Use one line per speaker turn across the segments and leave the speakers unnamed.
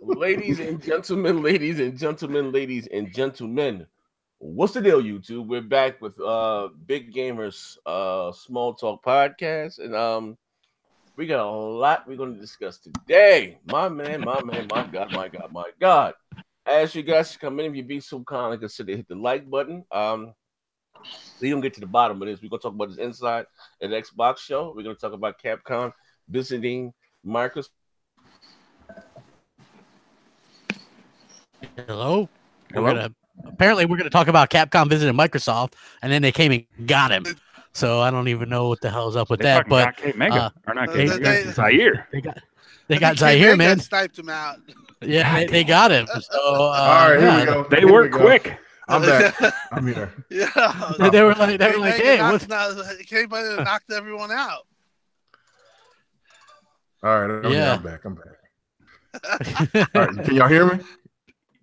Ladies and gentlemen, ladies and gentlemen, ladies and gentlemen, what's the deal, YouTube? We're back with Big Gamers Small Talk Podcast, and we got a lot we're gonna discuss today. My man, my God. As you guys come in, if you be so kind, consider hit the like button. We don't get to the bottom of this. We're gonna talk about this inside an Xbox show. We're gonna talk about Capcom visiting Microsoft.
Hello. Apparently, we're gonna talk about Capcom visiting Microsoft, and then they came and got him. So I don't even know what the hell's up with that. But
Zaire.
They got Zaire, man.
Sniped him out.
Yeah, they got him. So
all right, here we go.
They work quick.
I'm back. I'm here.
Yeah.
They were like, hey, what's
came by and knocked everyone out.
All right, I'm back. All right, can y'all hear me?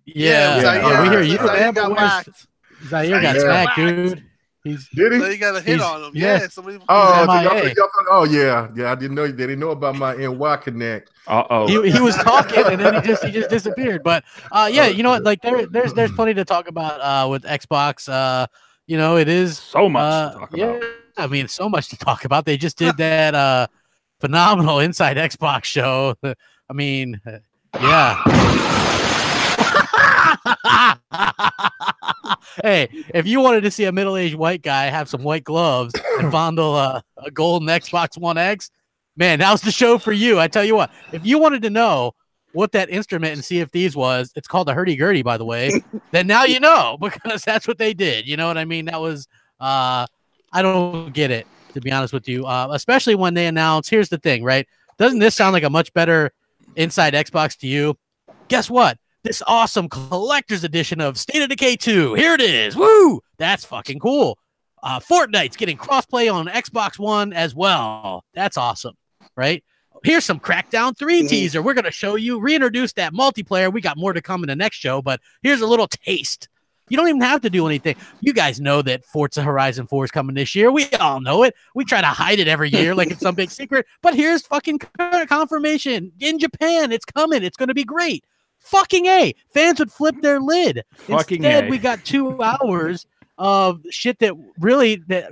Yeah, we hear you.
Zaire got whacked.
Zaire got smacked, dude.
Did he?
So you got a hit on him.
Yeah.
Somebody.
Oh, yeah. I didn't know. They didn't know about my NY Connect.
He was talking and then he just disappeared. But you know what? Like there's plenty to talk about with Xbox. You know, it is
so much to talk about.
I mean, so much to talk about. They just did that phenomenal Inside Xbox show. I mean, yeah. Hey, if you wanted to see a middle-aged white guy have some white gloves and fondle a golden Xbox One X, man, that was the show for you. I tell you what, if you wanted to know what that instrument in Sea of Thieves was, it's called a hurdy-gurdy, by the way, then now you know, because that's what they did. You know what I mean? That was, I don't get it, to be honest with you, especially when they announce, here's the thing, right? Doesn't this sound like a much better Inside Xbox to you? Guess what? This awesome collector's edition of State of Decay 2. Here it is. Woo! That's fucking cool. Fortnite's getting crossplay on Xbox One as well. That's awesome, right? Here's some Crackdown 3 teaser. We're going to show you, reintroduce that multiplayer. We got more to come in the next show, but here's a little taste. You don't even have to do anything. You guys know that Forza Horizon 4 is coming this year. We all know it. We try to hide it every year like it's some big secret, but here's fucking confirmation. In Japan, it's coming. It's going to be great. Fucking A. Fans would flip their lid. Instead, we got 2 hours of shit that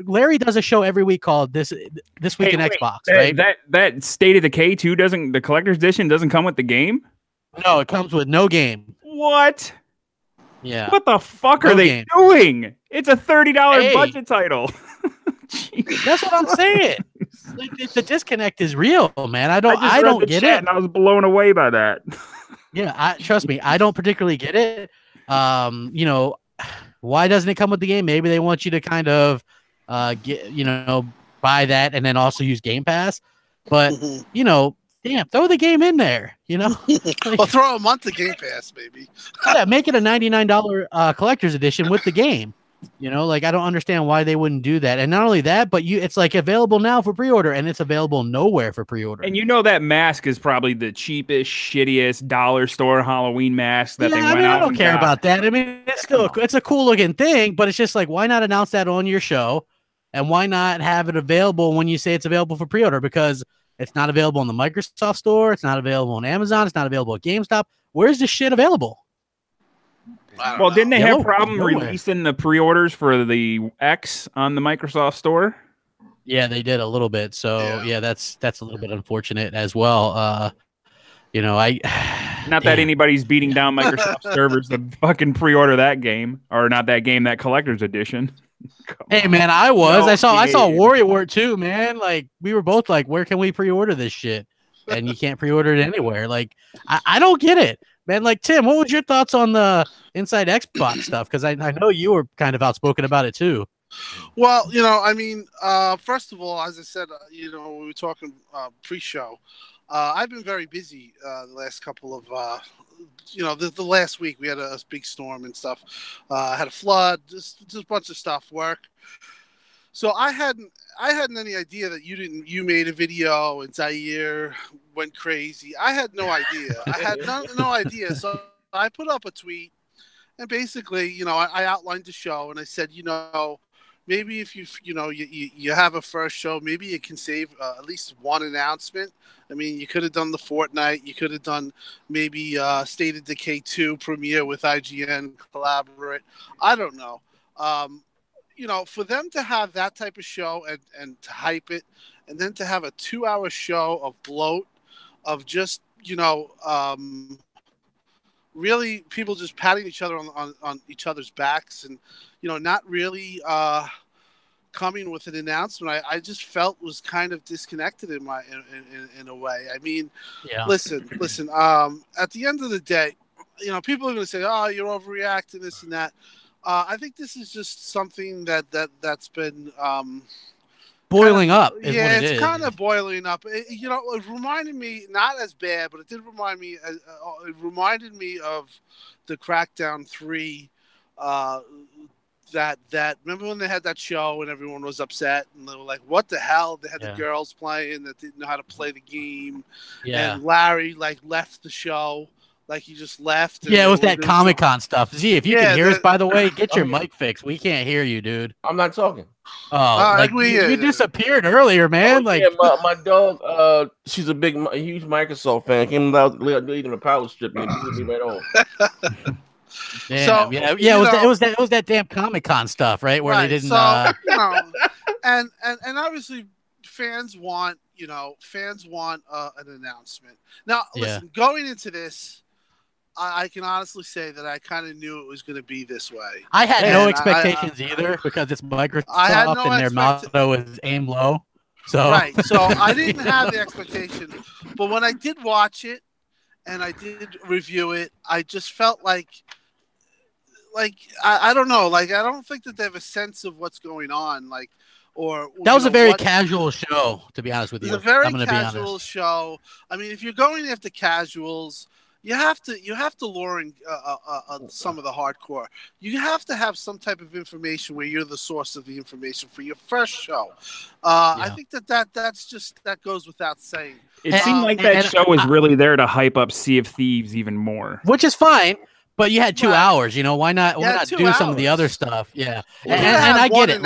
Larry does a show every week called This Week in Xbox, right?
That State of Decay 2 the collector's edition doesn't come with the game?
No, it comes with no game.
What?
Yeah.
What the fuck are they doing? It's a $30 budget title.
That's what I'm saying. Like, the disconnect is real, man. I don't get it.
And I was blown away by that.
Yeah, trust me, I don't particularly get it. You know, why doesn't it come with the game? Maybe they want you to kind of buy that and then also use Game Pass. But you know, damn, throw the game in there. You know,
well, throw a month of Game Pass, maybe.
Yeah, make it a $99 collector's edition with the game. You know, like I don't understand why they wouldn't do that. And not only that, but it's like available now for pre-order, and it's available nowhere for pre-order.
And you know that mask is probably the cheapest, shittiest dollar store Halloween mask that they went out.
I don't care about that. I mean, it's a cool looking thing, but it's just like, why not announce that on your show, and why not have it available when you say it's available for pre-order? Because it's not available on the Microsoft Store, it's not available on Amazon, it's not available at GameStop. Where's this shit available?
Well, didn't they have a problem releasing the pre-orders for the X on the Microsoft Store?
Yeah, they did a little bit. So yeah, that's a little bit unfortunate as well. You know,
not that anybody's beating down Microsoft servers to fucking pre-order that game, or not that game, that collector's edition.
Hey man, I saw Warrior too, man. Like we were both like, where can we pre-order this shit? And you can't pre-order it anywhere. Like I don't get it. Man, like Tim, what was your thoughts on the Inside Xbox stuff? Because I know you were kind of outspoken about it too.
Well, you know, I mean, first of all, as I said, you know, we were talking pre-show. I've been very busy the last couple of, the last week we had a big storm and stuff. Had a flood, just a bunch of stuff, work. So I hadn't any idea that you made a video and Zaire went crazy. I had no idea. I had no idea. So I put up a tweet and basically, you know, I outlined the show and I said, you know, maybe if you have a first show, maybe you can save at least one announcement. I mean, you could have done the Fortnite. You could have done maybe State of Decay 2 premiere with IGN collaborate. I don't know. For them to have that type of show and to hype it, and then to have a 2-hour show of bloat, of just, really people just patting each other on each other's backs and, not really coming with an announcement, I just felt was kind of disconnected in a way. I mean, listen. At the end of the day, people are going to say, "Oh, you're overreacting, this and that." I think this is just something that's been
boiling up.
It's kind of boiling up. It reminded me, not as bad, but it did remind me. It reminded me of the Crackdown 3. That remember when they had that show and everyone was upset and they were like, "What the hell?" They had the girls playing that didn't know how to play the game, and Larry left the show, he just left.
Yeah, it was that Comic-Con stuff. Z, if you can hear us, by the way, get your mic fixed. We can't hear you, dude.
I'm not talking.
Oh, you disappeared earlier, man.
My dog, she's a huge Microsoft fan. Came out leading a power strip and beat me right on.
Damn, so, it was that damn Comic-Con stuff, right? Where they didn't.
So, and obviously fans want an announcement. Now, listen, going into this, I can honestly say that I kind of knew it was going to be this way.
I had no expectations either because it's Microsoft and their motto is aim low. So
I didn't have the expectation, but when I did watch it and I did review it, I just felt like I don't know, I don't think that they have a sense of what's going on,
that was a very casual show, to be honest with you.
It's a very casual show. I mean, if you're going after casuals, you have to lure in some of the hardcore. You have to have some type of information where you're the source of the information for your first show. I think that goes without saying.
It seemed like that show was really there to hype up Sea of Thieves even more,
which is fine. But you had 2 hours, why not do some of the other stuff? Yeah. And I get it.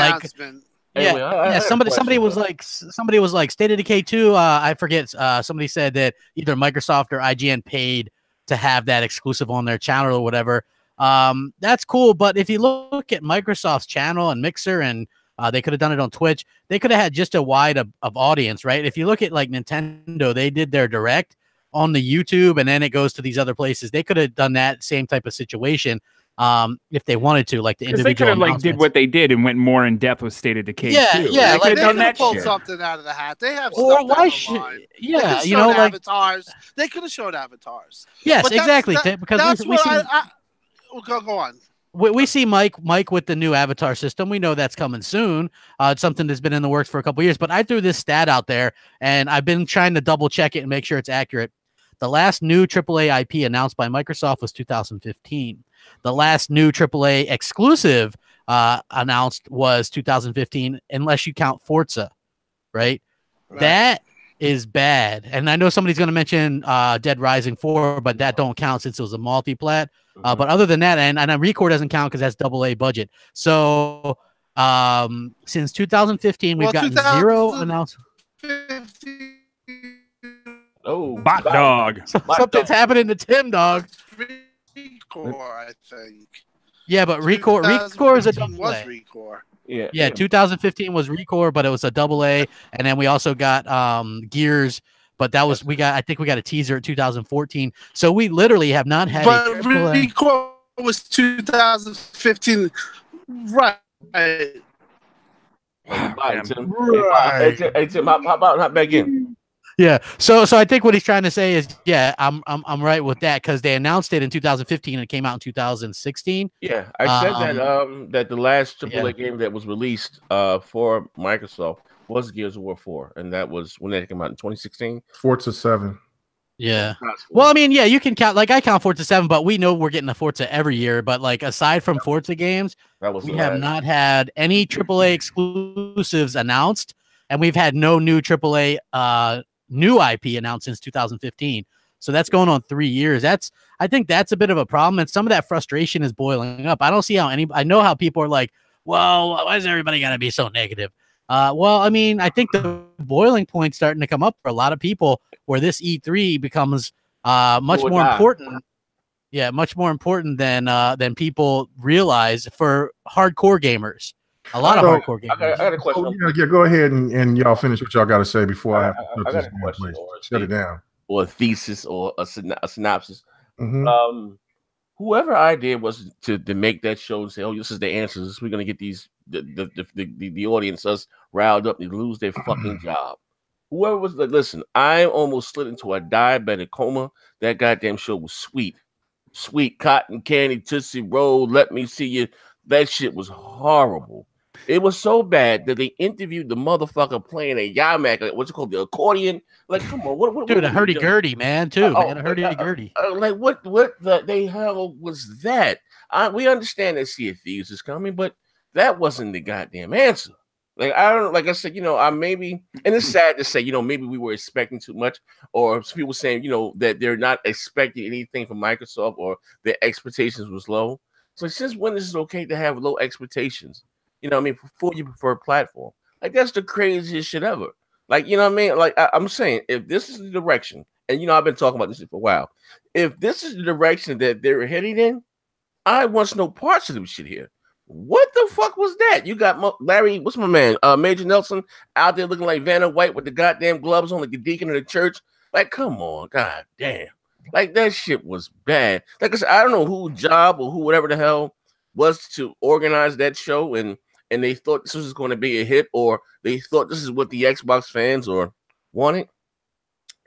Somebody was like State of Decay 2. I forget. Somebody said that either Microsoft or IGN paid to have that exclusive on their channel or whatever. That's cool. But if you look at Microsoft's channel and Mixer, and they could have done it on Twitch, they could have had just a wide of audience, right? If you look at Nintendo, they did their Direct on the YouTube, and then it goes to these other places. They could have done that same type of situation if they wanted to, the individual.
They could have did what they did and went more in depth with State of Decay. They could have done that.
Pulled something out of the hat. They have.
Or why should? Yeah,
avatars. They could have showed avatars.
Yes, exactly.
Because we see. Go on.
We see Mike with the new avatar system. We know that's coming soon. It's something that's been in the works for a couple years. But I threw this stat out there, and I've been trying to double check it and make sure it's accurate. The last new AAA IP announced by Microsoft was 2015. The last new AAA exclusive announced was 2015, unless you count Forza, right? That is bad. And I know somebody's going to mention Dead Rising 4, but that don't count since it was a multi-plat. But other than that, and Recore doesn't count because that's AA budget. So since 2015, we've gotten 0 announcements.
Oh,
bot dog.
Something's happening to Tim, dog.
Recore, I think.
Yeah, but Recore is a double
was
A.
Recore.
Yeah, 2015 was Recore, but it was a AA, and then we also got Gears, but that was I think we got a teaser at 2014. So we literally have not had.
But Recore was 2015, right?
Hey, Tim, hop back in.
Yeah, so I think what he's trying to say is, I'm right with that, because they announced it in 2015 and it came out in 2016.
Yeah, I said that the last AAA game that was released for Microsoft was Gears of War 4, and that was when that came out in 2016.
Forza 7.
Yeah. Well, I mean, you can count, I count Forza 7, but we know we're getting a Forza every year. But aside from Forza games, we have not had any AAA exclusives announced, and we've had no new AAA new IP announced since 2015. So that's going on 3 years. I think that's a bit of a problem, and some of that frustration is boiling up. I don't see how I know how people are like, well, why is everybody got to be so negative? Well, I mean, I think the boiling point's starting to come up for a lot of people where this E3 becomes much more important. Yeah, much more important than people realize for hardcore gamers. A lot of hardcore gamers.
I got a question.
Yeah, go ahead and y'all finish what y'all got to say before I
got a question or
shut it down.
Or a thesis or a synopsis.
Mm-hmm.
Whoever idea was to make that show and say, "Oh, this is the answers. We're gonna get these the audience us riled up and lose their fucking job." Whoever was like, listen, I almost slid into a diabetic coma. That goddamn show was sweet cotton candy, Tootsie Roll. Let me see you. That shit was horrible. It was so bad that they interviewed the motherfucker playing a yamak, what's it called, the accordion. Like, come on, what
dude, a hurdy-gurdy, man, too, man, a hurdy-gurdy.
Like, what the hell was that? We understand that Sea of Thieves is coming, but that wasn't the goddamn answer. Like, I don't, like I said, I maybe, and it's sad to say, maybe we were expecting too much, or some people saying, that they're not expecting anything from Microsoft, or their expectations was low. So since when is it okay to have low expectations? For your preferred platform. Like, that's the craziest shit ever. Like, Like, I'm saying, if this is the direction, and I've been talking about this for a while, if this is the direction that they're heading in, I want no parts of them shit here. What the fuck was that? You got Larry, what's my man? Major Nelson out there looking like Vanna White with the goddamn gloves on, like the deacon of the church. Like, come on, god damn. Like, that shit was bad. Like I said, I don't know who job or who whatever the hell was to organize that show, and they thought this was going to be a hit, or they thought this is what the Xbox fans wanted.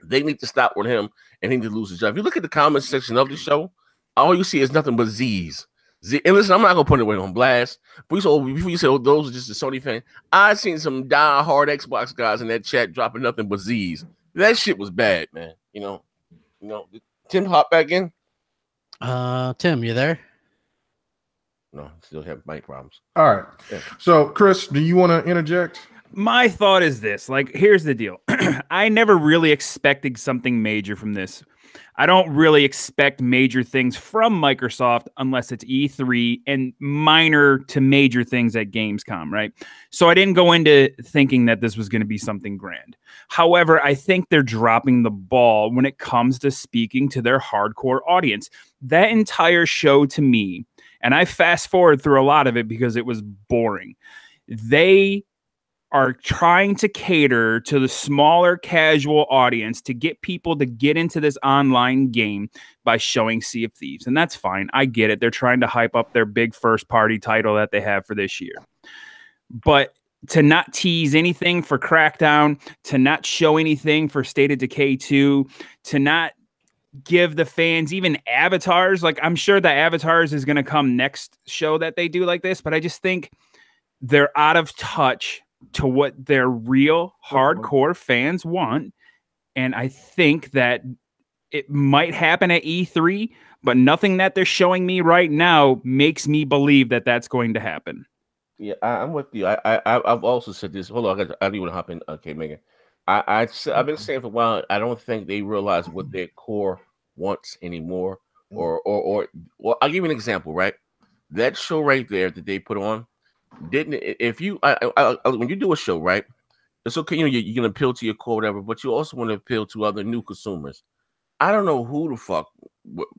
They need to stop with him, and he need to lose his job. If you look at the comment section of the show, all you see is nothing but Z's. And listen, I'm not gonna put it away on blast. Before you say, those are just the Sony fans, I've seen some die-hard Xbox guys in that chat dropping nothing but Z's. That shit was bad, man. Tim, hop back in.
Tim, you there?
No, still have mic problems.
All right. Yeah. So, Chris, do you want to interject?
My thought is this. Like, here's the deal. I never really expected something major from this. I don't really expect major things from Microsoft unless it's E3 and minor to major things at Gamescom, right? So I didn't go into thinking that this was going to be something grand. However, I think they're dropping the ball when it comes to speaking to their hardcore audience. That entire show, to me, and I fast forward through a lot of it because it was boring, they are trying to cater to the smaller casual audience to get people to get into this online game by showing Sea of Thieves. And that's fine. I get it. They're trying to hype up their big first party title that they have for this year. But to not tease anything for Crackdown, to not show anything for State of Decay 2, to not give the fans even avatars. Like, I'm sure the avatars is going to come next show that they do like this, but I just think they're out of touch to what their real hardcore fans want. And I think that it might happen at E3, but nothing that they're showing me right now makes me believe that that's going to happen.
Yeah, I'm with you. I've also said this. Hold on, I didn't want to hop in. Okay, Megan. I've been saying for a while, I don't think they realize what their core wants anymore. Or I'll give you an example, right? That show right there that they put on, didn't if you when you do a show, right, it's okay, you can appeal to your core, whatever, but you also want to appeal to other new consumers. I don't know who the fuck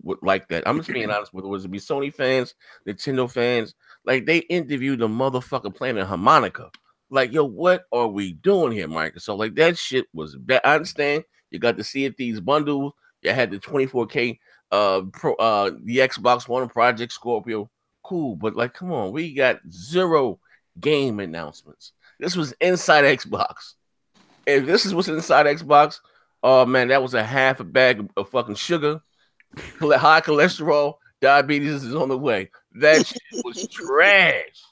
would like that. I'm just being honest with it. Was it be Sony fans, Nintendo fans? Like, they interviewed the motherfucker playing a harmonica. Like, yo, what are we doing here, Mike? So, like, that shit was bad. I understand you got to see it, these bundles. You had the 24K the Xbox One Project Scorpio. Cool, but like, come on, we got 0 game announcements. This was inside Xbox. If this is what's inside Xbox, oh man, that was a half a bag of fucking sugar, high cholesterol, diabetes is on the way. That shit was trash.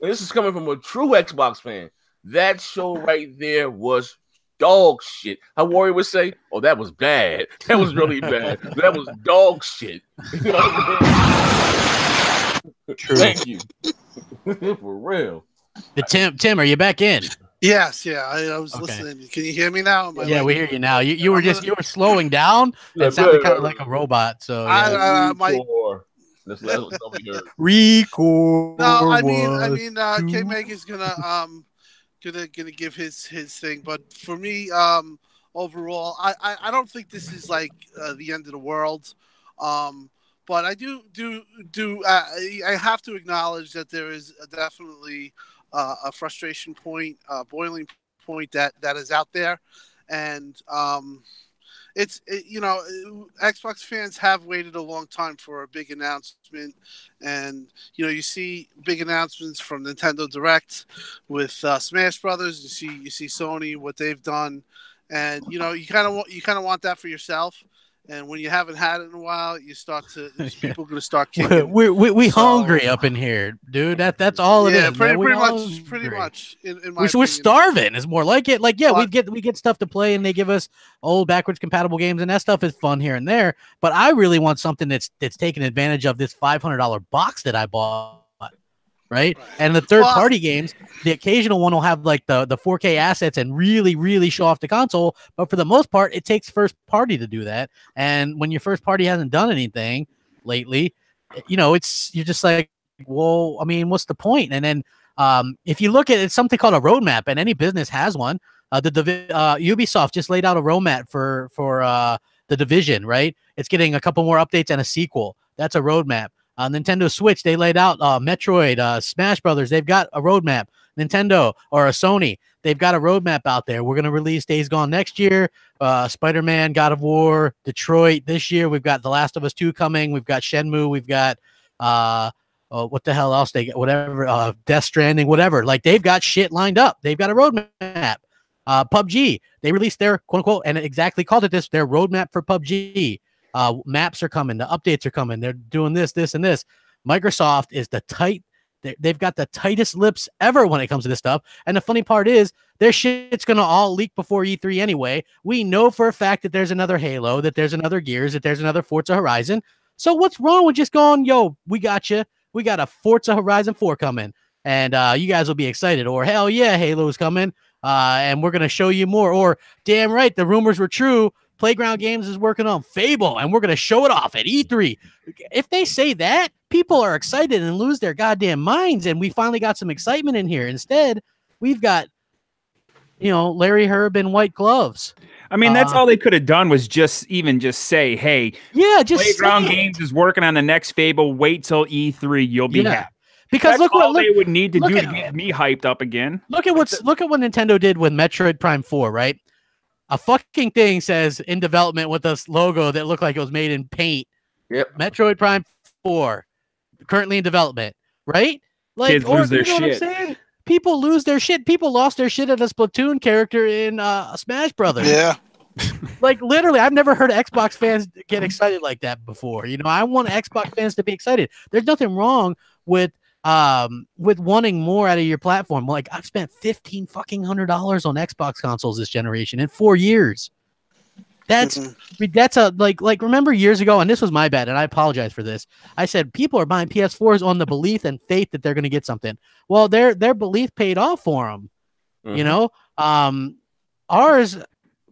And this is coming from a true Xbox fan. That show right there was dog shit. How Warrior would say, "Oh, that was bad. That was really bad. That was dog shit." You know what I mean? True. Thank you. For real.
Tim, are you back in?
Yes, yeah. I was listening. Can you hear me now?
Yeah, we hear you now. You were slowing down. It sounded kind of like a robot. So
That's what we heard.
Record.
No, I mean, K Meg is gonna give his thing, but for me, overall, I don't think this is like the end of the world. But I I have to acknowledge that there is definitely a frustration point, a boiling point that is out there, and Xbox fans have waited a long time for a big announcement, and you see big announcements from Nintendo Direct with Smash Brothers. You see Sony, what they've done, and you kind of want that for yourself. And when you haven't had it in a while, you start to people are going to start kicking.
We hungry up in here, dude. That's all it is.
Pretty
man.
pretty much. In my opinion.
We're starving. Is more like it. Like we get stuff to play, and they give us old backwards compatible games, and that stuff is fun here and there. But I really want something that's taking advantage of this $500 box that I bought. Right? And the third-party games, the occasional one will have like the 4K assets and really show off the console. But for the most part, it takes first party to do that. And when your first party hasn't done anything lately, you're just like, well, I mean, what's the point? And then if you look at it's something called a roadmap, and any business has one. Ubisoft just laid out a roadmap for the Division. Right? It's getting a couple more updates and a sequel. That's a roadmap. Nintendo Switch, they laid out Metroid, Smash Brothers. They've got a roadmap. Nintendo or a Sony, they've got a roadmap out there. We're going to release Days Gone next year, Spider-Man, God of War, Detroit this year. We've got The Last of Us 2 coming. We've got Shenmue. We've got what the hell else they get? Whatever, Death Stranding, whatever. Like they've got shit lined up. They've got a roadmap. PUBG, they released their quote unquote, and it exactly called it this, their roadmap for PUBG. Maps are coming. The updates are coming. They're doing this, and this. Microsoft is they've got the tightest lips ever when it comes to this stuff. And the funny part is their shit's going to all leak before E3 anyway. We know for a fact that there's another Halo, that there's another Gears, that there's another Forza Horizon. So what's wrong with just going, yo, we got you. We got a Forza Horizon 4 coming. And you guys will be excited. Or hell yeah, Halo's coming. And we're going to show you more. Or damn right, the rumors were true. Playground Games is working on Fable, and we're going to show it off at E3. If they say that, people are excited and lose their goddamn minds, and we finally got some excitement in here. Instead, we've got, Larry Herb in white gloves.
I mean, that's all they could have done was just say, hey,
yeah, just
Playground Games is working on the next Fable. Wait till E3, you'll be happy.
Because
that's all they would need to do to get me hyped up again.
Look at what Nintendo did with Metroid Prime 4, right? A fucking thing says in development with this logo that looked like it was made in paint.
Yep.
Metroid Prime 4, currently in development, right? Like,
kids lose their shit.
People lose their shit. People lost their shit at a Splatoon character in Smash Brothers.
Yeah.
Like literally, I've never heard Xbox fans get excited like that before. I want Xbox fans to be excited. There's nothing wrong with wanting more out of your platform. Like I've spent $1,500 on Xbox consoles this generation in 4 years. That's remember years ago, and this was my bad, and I apologize for this. I said people are buying PS4s on the belief and faith that they're going to get something. Well, their belief paid off for them. Ours,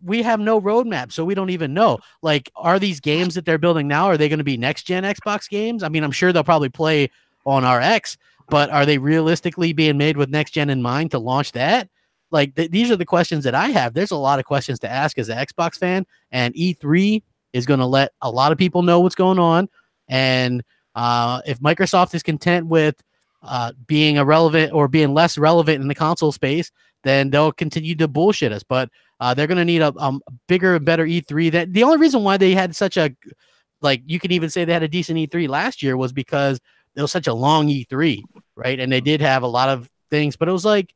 we have no roadmap, so we don't even know. Like, are these games that they're building now, are they going to be next gen Xbox games? I mean, I'm sure they'll probably play on our X, but are they realistically being made with next gen in mind to launch that? Like these are the questions that I have. There's a lot of questions to ask as an Xbox fan, and E3 is going to let a lot of people know what's going on. And if Microsoft is content with being irrelevant or being less relevant in the console space, then they'll continue to bullshit us. But they're going to need a bigger and better E3. That the only reason why they had such a, like, you can even say they had a decent E3 last year was because it was such a long E3, right? And they did have a lot of things, but it was like,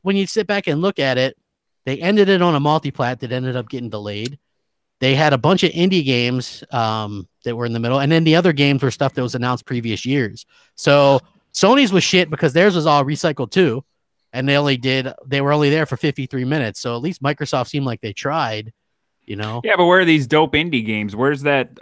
when you sit back and look at it, they ended it on a multi-plat that ended up getting delayed. They had a bunch of indie games that were in the middle, and then the other games were stuff that was announced previous years. So Sony's was shit because theirs was all recycled too, and they were only there for 53 minutes. So at least Microsoft seemed like they tried,
Yeah, but where are these dope indie games? Where's that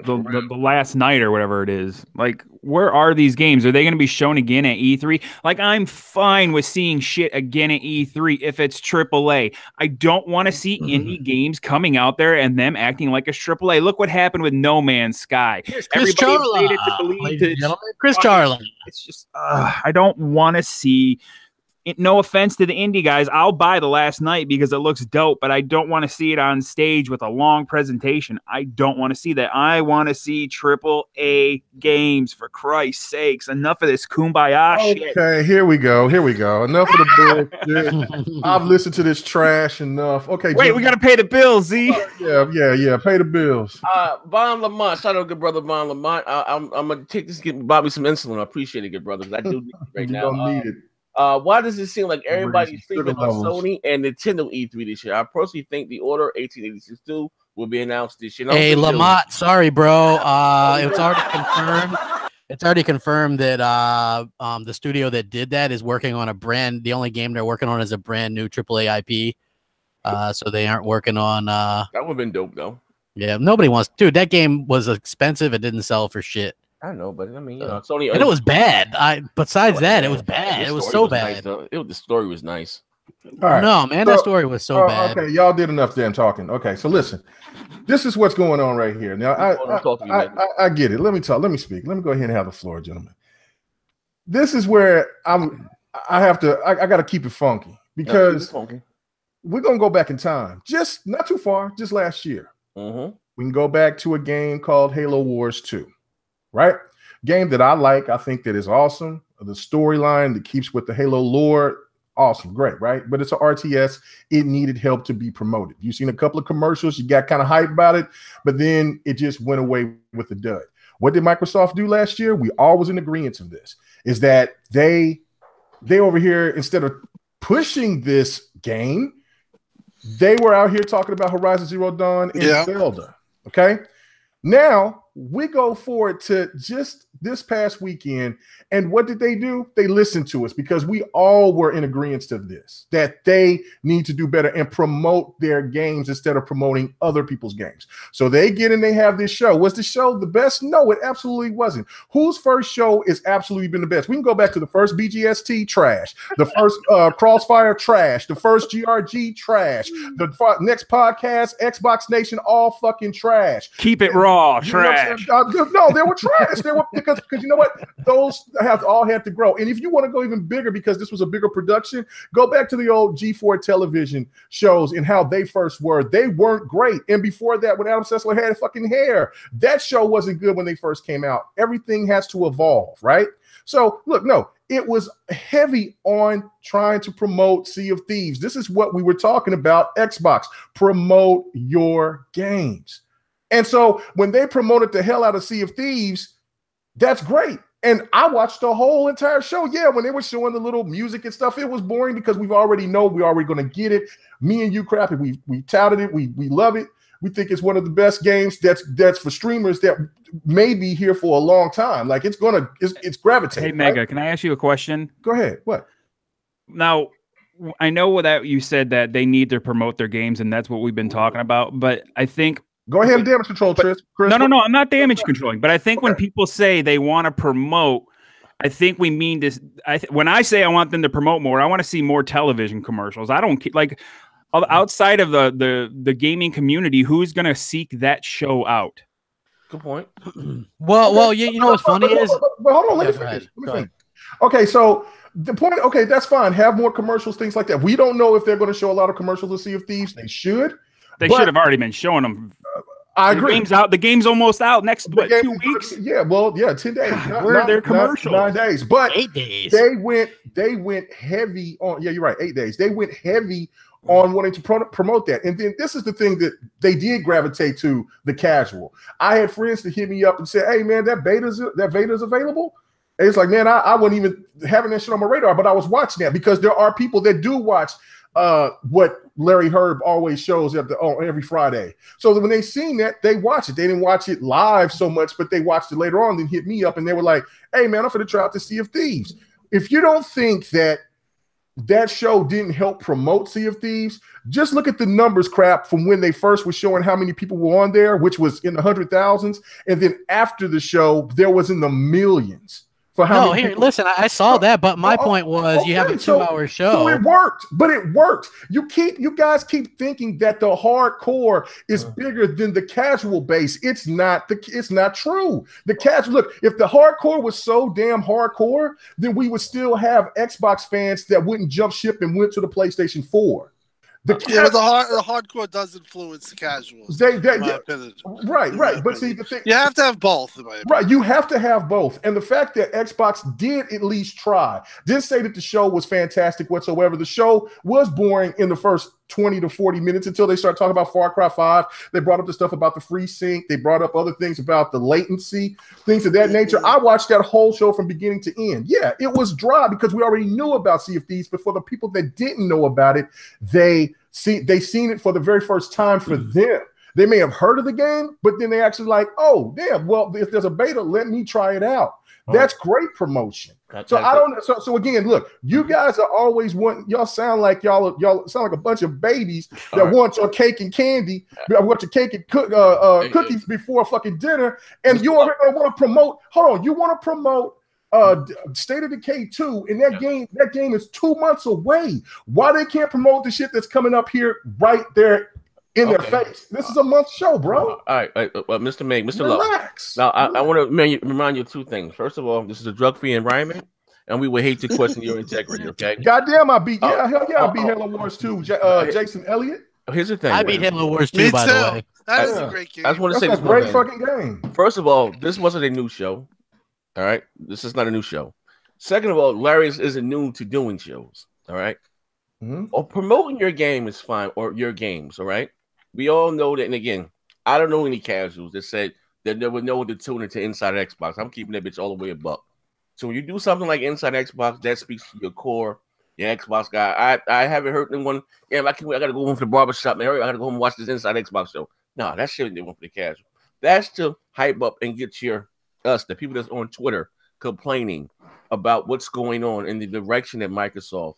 the last night or whatever it is. Like, where are these games? Are they going to be shown again at E3? Like, I'm fine with seeing shit again at E3 if it's AAA. I don't want to see indie games coming out there and them acting like a AAA. Look what happened with No Man's Sky.
Here's Chris Charla, ladies and gentlemen. Chris Charla.
It's just, I don't want to see. No offense to the indie guys, I'll buy The Last Night because it looks dope, but I don't want to see it on stage with a long presentation. I don't want to see that. I want to see AAA games, for Christ's sakes. Enough of this kumbaya shit.
Okay, here we go. Enough of the bullshit. I've listened to this trash enough. Okay,
wait, we got to pay the bills, Z.
Yeah, pay the bills.
Von Lamont, shout out good brother Von Lamont. I'm gonna take this, get Bobby some insulin. I appreciate it, good brother. I do need it right
You
now.
don't need it.
Why does it seem like everybody's
Sugar
sleeping on
levels.
Sony and Nintendo E3 this year? I personally think the Order 1886-2 will be announced this year.
Hey, Lamont, sorry, bro. It's already confirmed. It's already confirmed that the studio that did that is working on the only game they're working on is a brand new AAA IP. So they aren't working on.
That would have been dope, though.
Yeah, nobody wants. Dude, that game was expensive. It didn't sell for shit.
I know, but I mean, you know, Sony.
And it was bad. Besides that, it was bad. It was so bad.
Nice, the story was nice.
All right.
No, man, that story was so bad.
Okay, y'all did enough damn talking. Okay, so listen, this is what's going on right here. Now, I get it. Let me talk. Let me speak. Let me go ahead and have the floor, gentlemen. This is where I got to keep it funky because we're gonna go back in time, just not too far, just last year.
Mm-hmm.
We can go back to a game called Halo Wars 2. Right? Game that I like. I think that is awesome. The storyline that keeps with the Halo lore, awesome, great, right? But it's an RTS. It needed help to be promoted. You've seen a couple of commercials. You got kind of hyped about it, but then it just went away with the dud. What did Microsoft do last year? We all was in agreement of this, is that they over here, instead of pushing this game, they were out here talking about Horizon Zero Dawn and Zelda, okay? Now, we go forward to just this past weekend, and what did they do? They listened to us because we all were in agreement to this, that they need to do better and promote their games instead of promoting other people's games. So they get and they have this show. Was the show the best? No, it absolutely wasn't. Whose first show is absolutely been the best? We can go back to the first BGST, trash. The first Crossfire, trash. The first GRG, trash. The next podcast, Xbox Nation, all fucking trash.
Keep it raw, trash.
No, they were trash. They were because you know what? Those have all had to grow. And if you want to go even bigger, because this was a bigger production, go back to the old G4 television shows and how they first were. They weren't great. And before that, when Adam Sessler had fucking hair, that show wasn't good when they first came out. Everything has to evolve, right? So look, no, it was heavy on trying to promote Sea of Thieves. This is what we were talking about. Xbox, promote your games. And so when they promoted the hell out of Sea of Thieves, that's great. And I watched the whole entire show. Yeah, when they were showing the little music and stuff, it was boring because we're already going to get it. Me and you, Crappy, we touted it. We love it. We think it's one of the best games that's for streamers that may be here for a long time. Like it's gravitating.
Hey, Mega,
right?
Can I ask you a question?
Go ahead. What?
Now, I know that you said that they need to promote their games, and that's what we've been talking about. But I think
go ahead and damage control, Chris.
No, I'm not damage controlling. But I think when people say they want to promote, I think we mean this. When I say I want them to promote more, I want to see more television commercials. I don't like outside of the gaming community, who's going to seek that show out?
Good point.
Well, you know what's funny is.
But hold on, let me finish. Okay, so the point. Okay, that's fine. Have more commercials, things like that. We don't know if they're going to show a lot of commercials of Sea of Thieves. They should.
They should have already been showing them.
I agree.
The game's almost out next 2 weeks.
Yeah, well, 10 days.
Where are their commercials?
9 days, but
8 days.
They went heavy on. Yeah, you're right. 8 days. They went heavy on wanting to promote that. And then this is the thing that they did gravitate to, the casual. I had friends that hit me up and said, "Hey, man, that beta's available." And it's like, man, I wasn't even having that shit on my radar, but I was watching that because there are people that do watch what Larry Herb always shows every Friday. So when they seen that, they watch it. They didn't watch it live so much, but they watched it later on, then hit me up and they were like, "Hey man, I'm going to try out the Sea of Thieves." If you don't think that that show didn't help promote Sea of Thieves. Just look at the numbers, crap, from when they first were showing how many people were on there, which was in the 100,000s, and then after the show, there was in the millions. For how many people?
Listen, I saw that, but my point was you have a 2-hour show.
So it worked, but it worked. You guys keep thinking that the hardcore is bigger than the casual base. It's not true. The casual, look, if the hardcore was so damn hardcore, then we would still have Xbox fans that wouldn't jump ship and went to the PlayStation 4.
The hardcore does influence the casuals.
Right. But see, the thing,
you have to have both.
Right, you have to have both. And the fact that Xbox did at least try, didn't say that the show was fantastic whatsoever. The show was boring in the first 20 to 40 minutes until they started talking about Far Cry 5. They brought up the stuff about the free sync. They brought up other things about the latency, things of that nature. I watched that whole show from beginning to end. Yeah, it was dry because we already knew about Sea of Thieves, but for the people that didn't know about it, they seen it for the very first time for them. They may have heard of the game, but then they actually like, oh, damn, well, if there's a beta, let me try it out. That's great promotion. So again, look, you guys are always y'all sound like y'all sound like a bunch of babies that want your cake and candy, want your cake and cookies before fucking dinner, and you are going to want to promote. Hold on, you want to promote State of Decay 2, and that game is 2 months away. Why they can't promote the shit that's coming up here right there in their face? This is a month show, bro.
All right, Mr. May, Mr.
Relax.
Love. Now, I want to remind you of two things. First of all, this is a drug-free environment, and we would hate to question your integrity. Okay?
Goddamn, I beat Halo Wars 2. Jason Elliott.
Here's the thing.
I beat Halo Wars 2, by the way.
That is a great game.
I just want to say
that's a great fucking game.
First of all, this wasn't a new show. All right, this is not a new show. Second of all, Larry isn't new to doing shows. All right, or promoting your game is fine, or your games. All right, we all know that. And again, I don't know any casuals that said that there was no one to tune into Inside Xbox. I'm keeping that bitch all the way a buck. So when you do something like Inside Xbox, that speaks to your core, your Xbox guy. I haven't heard anyone. Yeah, I gotta go home for the barbershop. Man, I gotta go home and watch this Inside Xbox show. No, that shit they want for the casual. That's to hype up and get the people that's on Twitter complaining about what's going on in the direction that Microsoft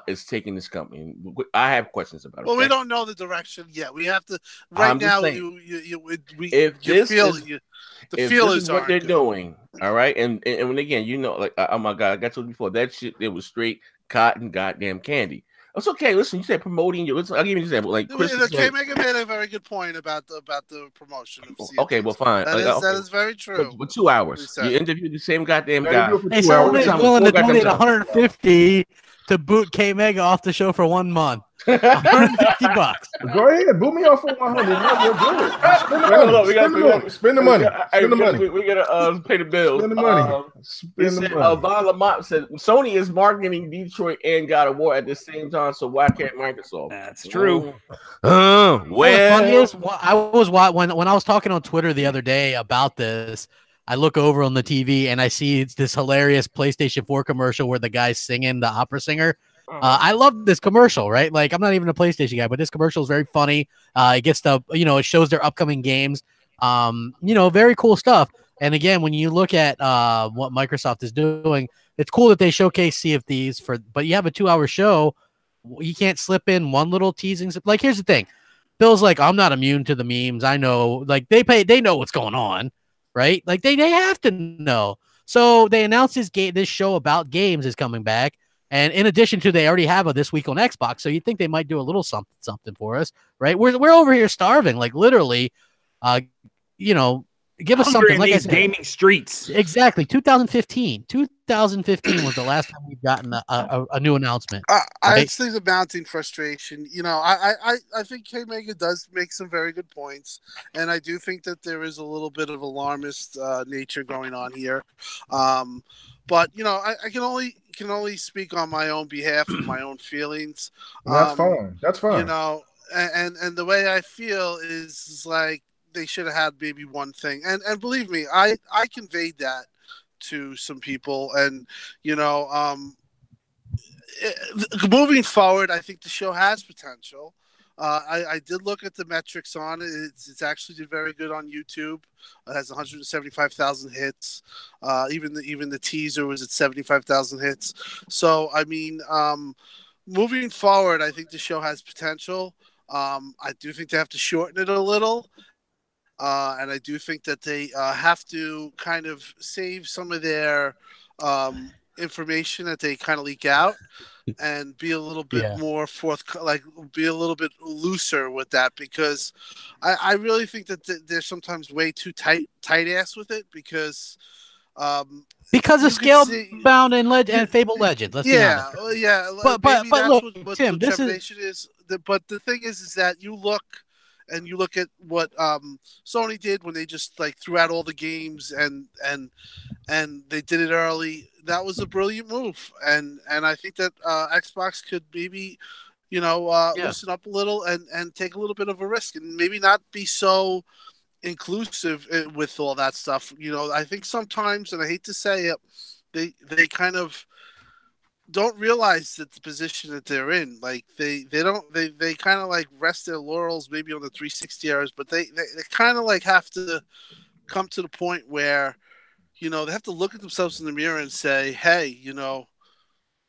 is taking this company. I have questions about it.
Well, we don't know the direction yet. We have to right now.
If this is what they're doing, all right, and when again, you know, like oh my god, I got told before that shit. It was straight cotton goddamn candy. It's okay. Listen, you said promoting you. I'll give you an example. Like
K-Mega made a very good point about the promotion.
Okay, well, fine.
That is very true.
But 2 hours, you interviewed the same goddamn guy.
Hey, someone is willing to donate 150 to boot K-Mega off the show for 1 month. $150.
Go ahead, boot me off for 100. Spend the money.
We gotta pay the bills.
Spend the money.
Von Lamont said Sony is marketing Detroit and God of War at the same time, so why can't Microsoft?
That's true.
Well, I was when I was talking on Twitter the other day about this. I look over on the TV and I see it's this hilarious PlayStation 4 commercial where the guy's singing, the opera singer. I love this commercial, right? Like, I'm not even a PlayStation guy, but this commercial is very funny. It gets it shows their upcoming games. Very cool stuff. And again, when you look at what Microsoft is doing, it's cool that they showcase Sea of Thieves but you have a 2-hour show. You can't slip in one little teasing. Like, here's the thing. Bill's like, I'm not immune to the memes. I know, like, they know what's going on, right? Like, they have to know. So they announced this show about games is coming back. And in addition to, they already have a This Week on Xbox, so you'd think they might do a little something for us, right? We're over here starving, like literally. Give us something. Like
these gaming streets.
Exactly. 2015 was the last time we've gotten a new announcement.
I think the mounting frustration. I think K-Mega does make some very good points, and I do think that there is a little bit of alarmist nature going on here. But I can only speak on my own behalf and my own feelings.
That's fine. That's fine.
And the way I feel is like they should have had maybe one thing. And believe me, I conveyed that to some people. And moving forward, I think the show has potential. I did look at the metrics on it. It's actually did very good on YouTube. It has 175,000 hits. Even the teaser was at 75,000 hits. So I mean, moving forward, I think the show has potential. I do think they have to shorten it a little. And I do think that they have to kind of save some of their information that they kind of leak out and be a little bit more be a little bit looser with that, because I really think that they're sometimes way too tight ass with it, because of
Scalebound and Fable Legends. Let's be honest.
But
look,
what
Tim,
the trepidation is. But the thing is that you look at what Sony did when they just like threw out all the games and they did it early. That was a brilliant move, and I think that Xbox could maybe, loosen up a little and take a little bit of a risk and maybe not be so inclusive with all that stuff. I think sometimes, and I hate to say it, they kind of don't realize that the position that they're in, like they kind of like rest their laurels maybe on the 360 errors, but they kind of like have to come to the point where they have to look at themselves in the mirror and say, hey,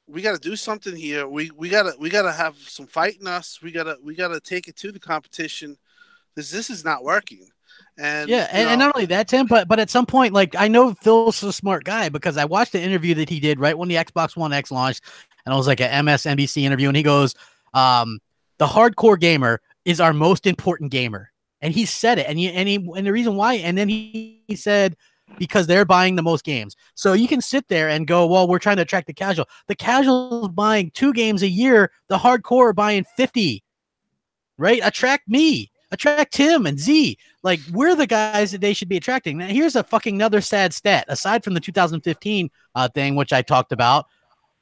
we got to do something here. We got to have some fight in us. We got to take it to the competition. This is not working. And
and not only that, Tim, but at some point, like, I know Phil's a smart guy, because I watched the interview that he did right when the Xbox One X launched, and it was like an MSNBC interview, and he goes, the hardcore gamer is our most important gamer. And he said it, and the reason why, and then he said, because they're buying the most games. So you can sit there and go, well, we're trying to attract the casual. The casual is buying 2 games a year. The hardcore are buying 50, right? Attract me. Attract Tim and Z. Like, we're the guys that they should be attracting. Now, here's a fucking another sad stat. Aside from the 2015 thing, which I talked about,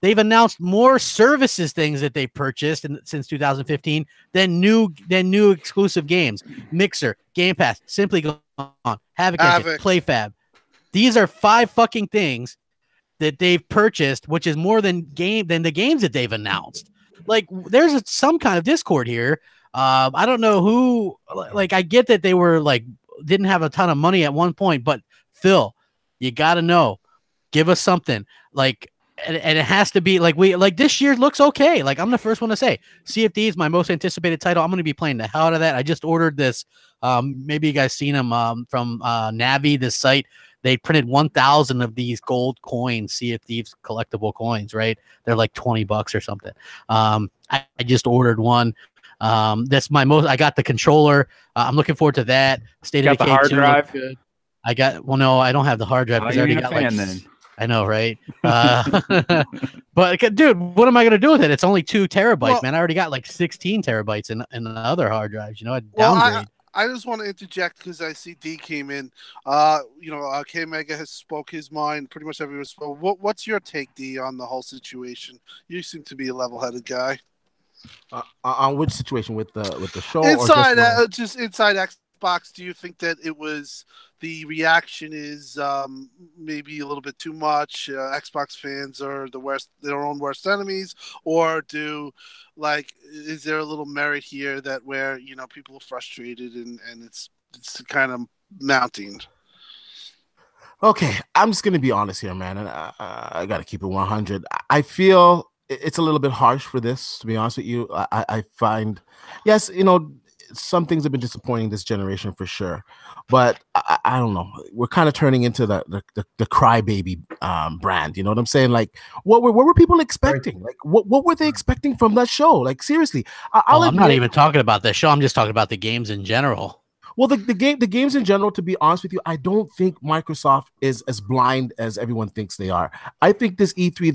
they've announced more services things that they purchased since 2015 than new exclusive games. Mixer, Game Pass, Simply Gone, Havoc, PlayFab. These are 5 fucking things that they've purchased, which is more than the games that they've announced. Like, there's some kind of discord here. I don't know who, like, I get that they were like, didn't have a ton of money at one point, but Phil, you got to know, give us something like, and it has to be like this year looks okay. Like, I'm the first one to say CFD is my most anticipated title. I'm going to be playing the hell out of that. I just ordered this. Maybe you guys seen them from Navi, this site. They printed 1,000 of these gold coins, Sea of Thieves collectible coins, right? They're like $20 or something. I just ordered one. That's my most. I got the controller. I'm looking forward to that. State of Decay 2
hard drive.
Good. I got. Well, no, I don't have the hard drive because I already got
then.
I know, right? But dude, what am I gonna do with it? It's only 2 terabytes, man. I already got like 16 terabytes in the other hard drives. I downgrade.
I just want to interject because I see D came in. K Mega has spoke his mind. Pretty much everyone spoke. What's your take, D, on the whole situation? You seem to be a level-headed guy.
On which situation, with the show?
Inside, or just inside Xbox. Do you think that the reaction is maybe a little bit too much? Xbox fans are their own worst enemies, or is there a little merit here that where people are frustrated and it's kind of mounting?
Okay, I'm just gonna be honest here, man, and I gotta keep it 100. I feel it's a little bit harsh for this, to be honest with you. I find, yes, some things have been disappointing this generation for sure, but I don't know. We're kind of turning into the crybaby brand. You know what I'm saying? Like, what were people expecting? Like, what were they expecting from that show? Like, seriously,
I'm not even talking about the show. I'm just talking about the games in general.
Well, the games in general, to be honest with you, I don't think Microsoft is as blind as everyone thinks they are. I think this E3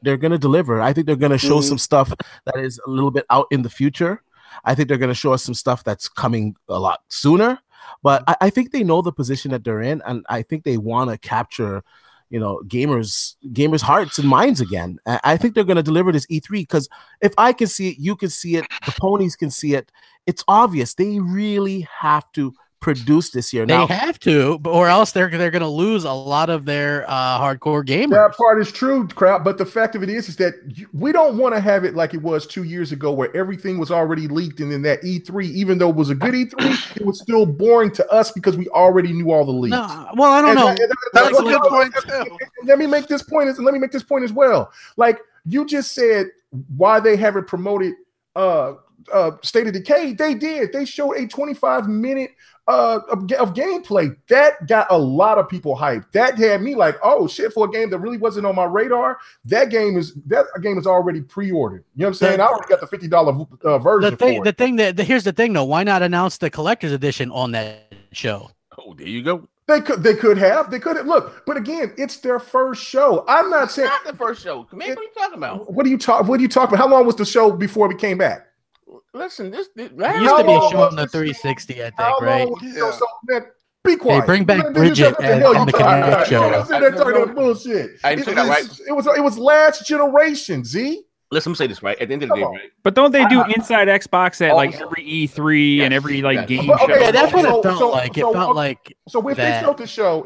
they're gonna deliver. I think they're gonna show some stuff that is a little bit out in the future. I think they're gonna show us some stuff that's coming a lot sooner. But I think they know the position that they're in, and I think they want to capture, gamers' hearts and minds again. I think they're gonna deliver this E3 because if I can see it, you can see it. The ponies can see it. It's obvious they really have to
produce this year.
They
Now,
have to, or else they're going to lose a lot of their hardcore gamers.
That part is true, crowd. But the fact of it is that we don't want to have it like it was 2 years ago, where everything was already leaked, and then that E3, even though it was a good E3, it was still boring to us because we already knew all the leaks.
No, well, I don't know.
That's a good point too.
Let me make this point. Let me make this point as well. Like you just said, why they haven't promoted State of Decay? They did. They showed a 25-minute of gameplay that got a lot of people hyped. That had me like, oh shit, for a game that really wasn't on my radar. That game is already pre-ordered. You know what I'm saying? I already got the $50 version.
Here's the thing though. Why not announce the collector's edition on that show?
Oh, there you go.
They could have look, but again, it's their first show. I'm not saying
not the first show. Man, what are you talking about?
What are you talking about? How long was the show before we came back?
Listen, this
it used to be a show on the 360, I think, right?
Yeah. So, man, be quiet.
Hey, bring back Bridget on the Connect show.
They're talking about bullshit. It was last generation, Z.
Listen, I'm say this right at the end of the day, right?
But don't they do Inside Xbox at like every E3 and every like game show?
Yeah, that's what it felt like. It felt like
so. If they showed the show,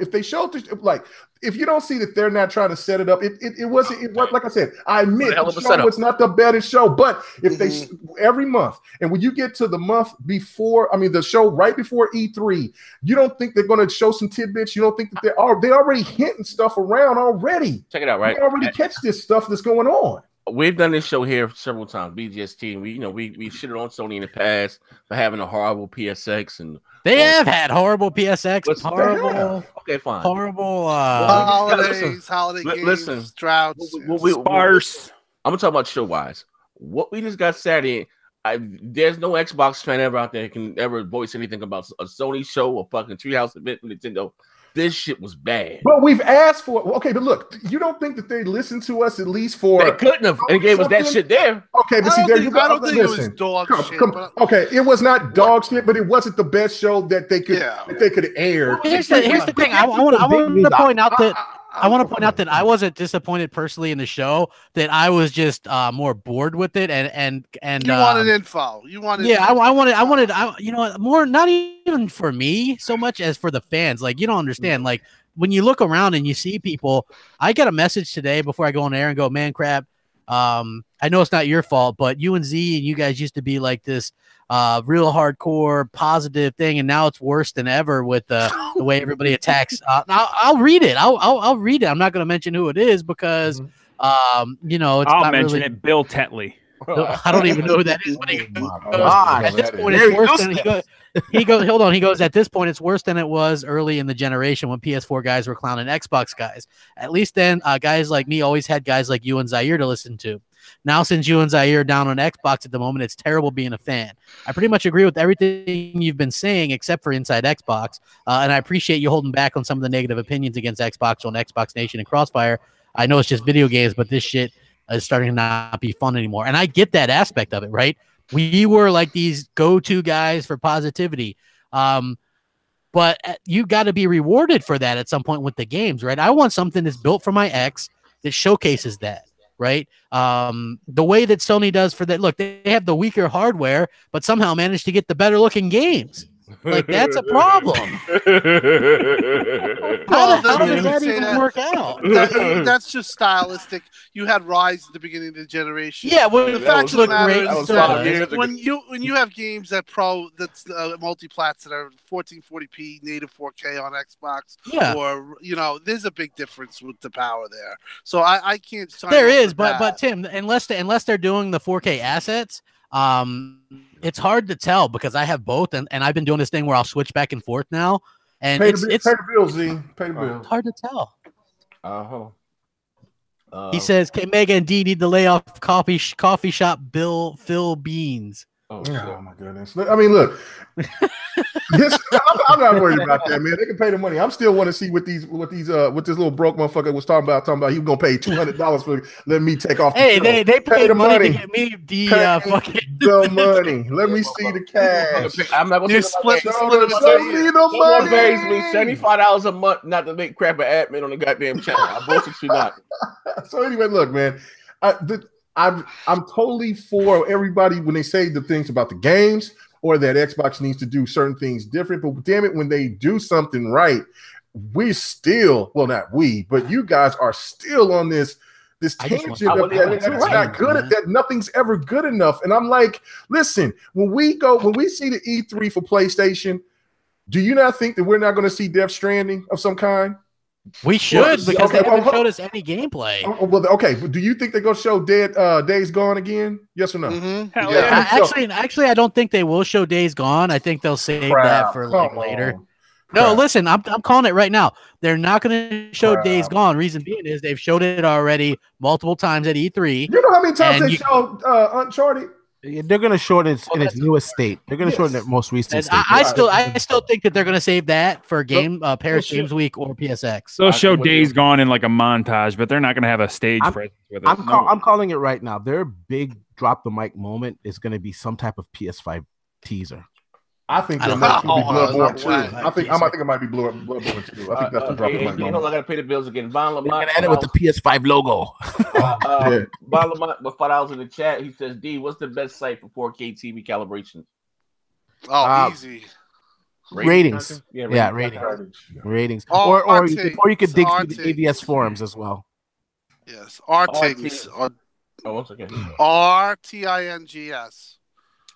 like, if you don't see that they're not trying to set it up, it wasn't like I said. I admit the show was not the better show, but if they every month, and when you get to the month before, I mean the show right before E3, you don't think they're going to show some tidbits? You don't think that they already hinting stuff around already?
Check it out, right?
They already catch this stuff that's going on.
We've done this show here several times, BGST, and we shitted on Sony in the past for having a horrible PSX, and
they have had horrible PSX, horrible.
Okay, fine.
Horrible
holiday games, droughts,
sparse.
I'm gonna talk about show wise. What we just got Saturday. There's no Xbox fan ever out there can ever voice anything about a Sony show or fucking Treehouse event from Nintendo. This shit was bad.
But we've asked for okay, but look, you don't think that they listened to us at least for
they couldn't have and gave us that shit there.
Okay, but see, there you go.
I don't think it was dog shit.
Okay, it was not dog shit, but it wasn't the best show that they could air.
Here's the thing. I want to point out that I wasn't disappointed personally in the show. That I was just more bored with it, and
you wanted info. You wanted
I wanted more, not even for me so much as for the fans. Like, you don't understand. Like, when you look around and you see people, I got a message today before I go on air and go, man, crap. I know it's not your fault, but you and Z and you guys used to be like this real hardcore positive thing, and now it's worse than ever with the way everybody attacks. I'll read it. I'll read it. I'm not going to mention who it is because it's
I'll
not
mention
really...
it. Bill Tetley.
I don't even know who that is. But at this point, it's worse than he goes. Hold on. He goes, at this point, it's worse than it was early in the generation when PS4 guys were clowning Xbox guys. At least then, guys like me always had guys like you and Zaire to listen to. Now, since you and Zaire are down on Xbox at the moment, it's terrible being a fan. I pretty much agree with everything you've been saying except for Inside Xbox, and I appreciate you holding back on some of the negative opinions against Xbox on Xbox Nation and Crossfire. I know it's just video games, but this shit is starting to not be fun anymore. And I get that aspect of it, right? We were like these go-to guys for positivity. But you got to be rewarded for that at some point with the games, right? I want something that's built for my X that showcases that, right? The way that Sony does for that. Look, they have the weaker hardware, but somehow managed to get the better looking games. Like, that's a problem. How does that even work out?
That's just stylistic. You had Rise at the beginning of the generation.
Yeah, well,
the fact of the matter is, when you have games that's multi-plats that are 1440p native 4K on Xbox, or there's a big difference with the power there. So I can't.
There is, but Tim, unless they're doing the 4K assets. It's hard to tell because I have both, and I've been doing this thing where I'll switch back and forth now, and
pay the bill, Z. Pay the bill.
It's hard to tell. He says, "K Mega and D need to lay off coffee shop Phil Beans."
Oh my goodness! I mean, look, I'm not worried about that, man. They can pay the money. I'm still want to see what this little broke motherfucker was talking about. He was gonna pay $200 for letting me take off.
Hey, they paid the money to get me
the money. Let me see the cash.
I'm not gonna
split
the
money.
$75 a month not to make crap an admin on the goddamn channel. I bullshit you not.
So anyway, look, man. I'm totally for everybody when they say the things about the games. or that Xbox needs to do certain things different. But damn it, when they do something right, we still, well, not we, but you guys are still on this tangent of that's not good, that nothing's ever good enough. And I'm like, listen, when we see the E3 for PlayStation, do you not think that we're not going to see Death Stranding of some kind?
We should, because they haven't showed us any gameplay.
Well, okay, but do you think they're going to show Days Gone again? Yes or no?
Actually, I don't think they will show Days Gone. I think they'll save that for later. No, listen, I'm calling it right now. They're not going to show Days Gone. Reason being is they've showed it already multiple times at E3.
You know how many times they showed Uncharted?
They're going to show it in its newest state. They're going to show it in their most recent state.
I still think that they're going to save that for Paris Games Week or PSX.
They'll show Days Gone in like a montage, but they're not going to have a stage presence with it.
I'm calling it right now. Their big drop the mic moment is going to be some type of PS5 teaser.
I think there might be Bloodborne 2. I think it might be Bloodborne 2. I think that's the drop the mic moment.
I got to pay the bills again. Von Lamont,
they're going to end it with the PS5 logo.
Von Lamont with $5 in the chat. He says, D, what's the best site for 4K TV calibration?
Oh, easy.
Ratings. Yeah, ratings. Or you could dig through the AVS forums as well.
Yes, RTings.
Once again.
RTINGS.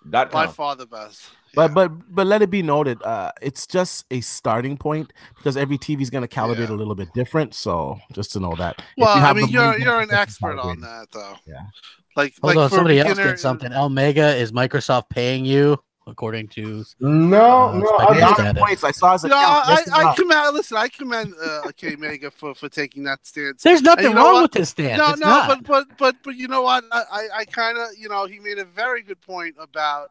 By far the best.
Yeah. But let it be noted, it's just a starting point because every TV is going to calibrate a little bit different. So just to know that.
Well, I mean, you're an expert on that, though.
Yeah.
Hold on, somebody else did something. Elmega, is Microsoft paying you? According to
points I saw as a
I commend K Mega for taking that stance.
There's nothing wrong with his stance.
But you know what? I kind of, he made a very good point about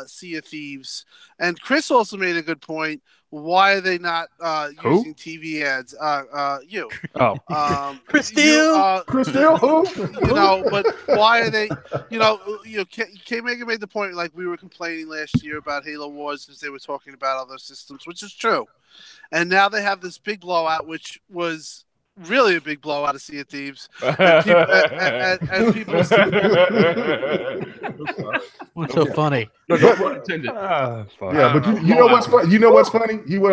Sea of Thieves, and Chris also made a good point. Why are they not using TV ads? You.
Oh. Chris Steele.
Chris Steele. Who?
But why are they? K Mega made the point, like we were complaining last year about Halo Wars because they were talking about other systems, which is true. And now they have this big blowout, which was really a big blowout of Sea of Thieves. And people
what's so funny?
No pun intended.
Yeah, but you know what's funny? You know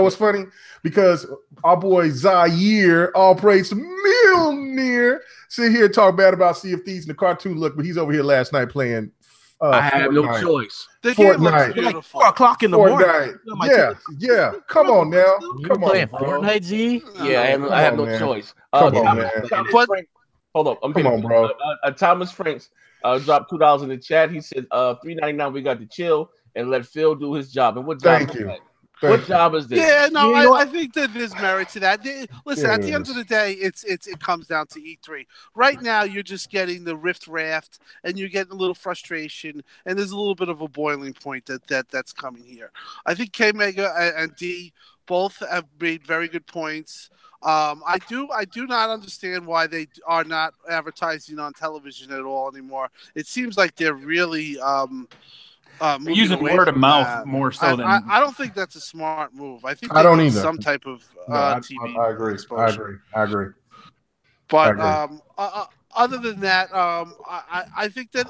what's funny? Because our boy Zaire, all praise to Milner, sit here and talk bad about Sea of Thieves in the cartoon look, but he's over here last night playing
I have no choice.
The game looks
like 4 o'clock in the morning.
Yeah. Come on now. Come on,
playing Fortnite, Z?
Yeah, I have no choice.
Come on, man.
Hold up.
Come on, bro.
Thomas Franks dropped $2 in the chat. He said, $3.99. We got to chill and let Phil do his job. And what job?
Thank you.
What job is this?
Yeah, no, I think that there's merit to that. Listen, at the end of the day, it comes down to E3. Right now, you're just getting the Rift Raft, and you're getting a little frustration, and there's a little bit of a boiling point that's coming here. I think K Mega and D both have made very good points. I do not understand why they are not advertising on television at all anymore. It seems like they're really
using word of mouth more so than
I don't think that's a smart move. I think
I don't either.
Some type of TV.
I agree.
Exposure.
I agree.
But other than that, I think that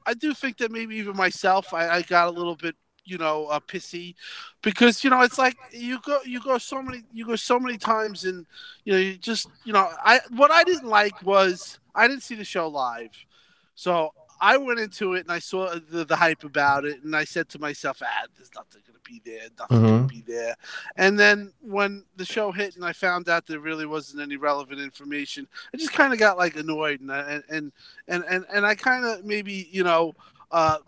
I do think that maybe even myself, I got a little bit pissy because it's like you go so many times and you just what I didn't like was I didn't see the show live, so I went into it and I saw the hype about it, and I said to myself, there's nothing going to be there, going to be there. And then when the show hit and I found out there really wasn't any relevant information, I just kind of got like annoyed, and I kind of maybe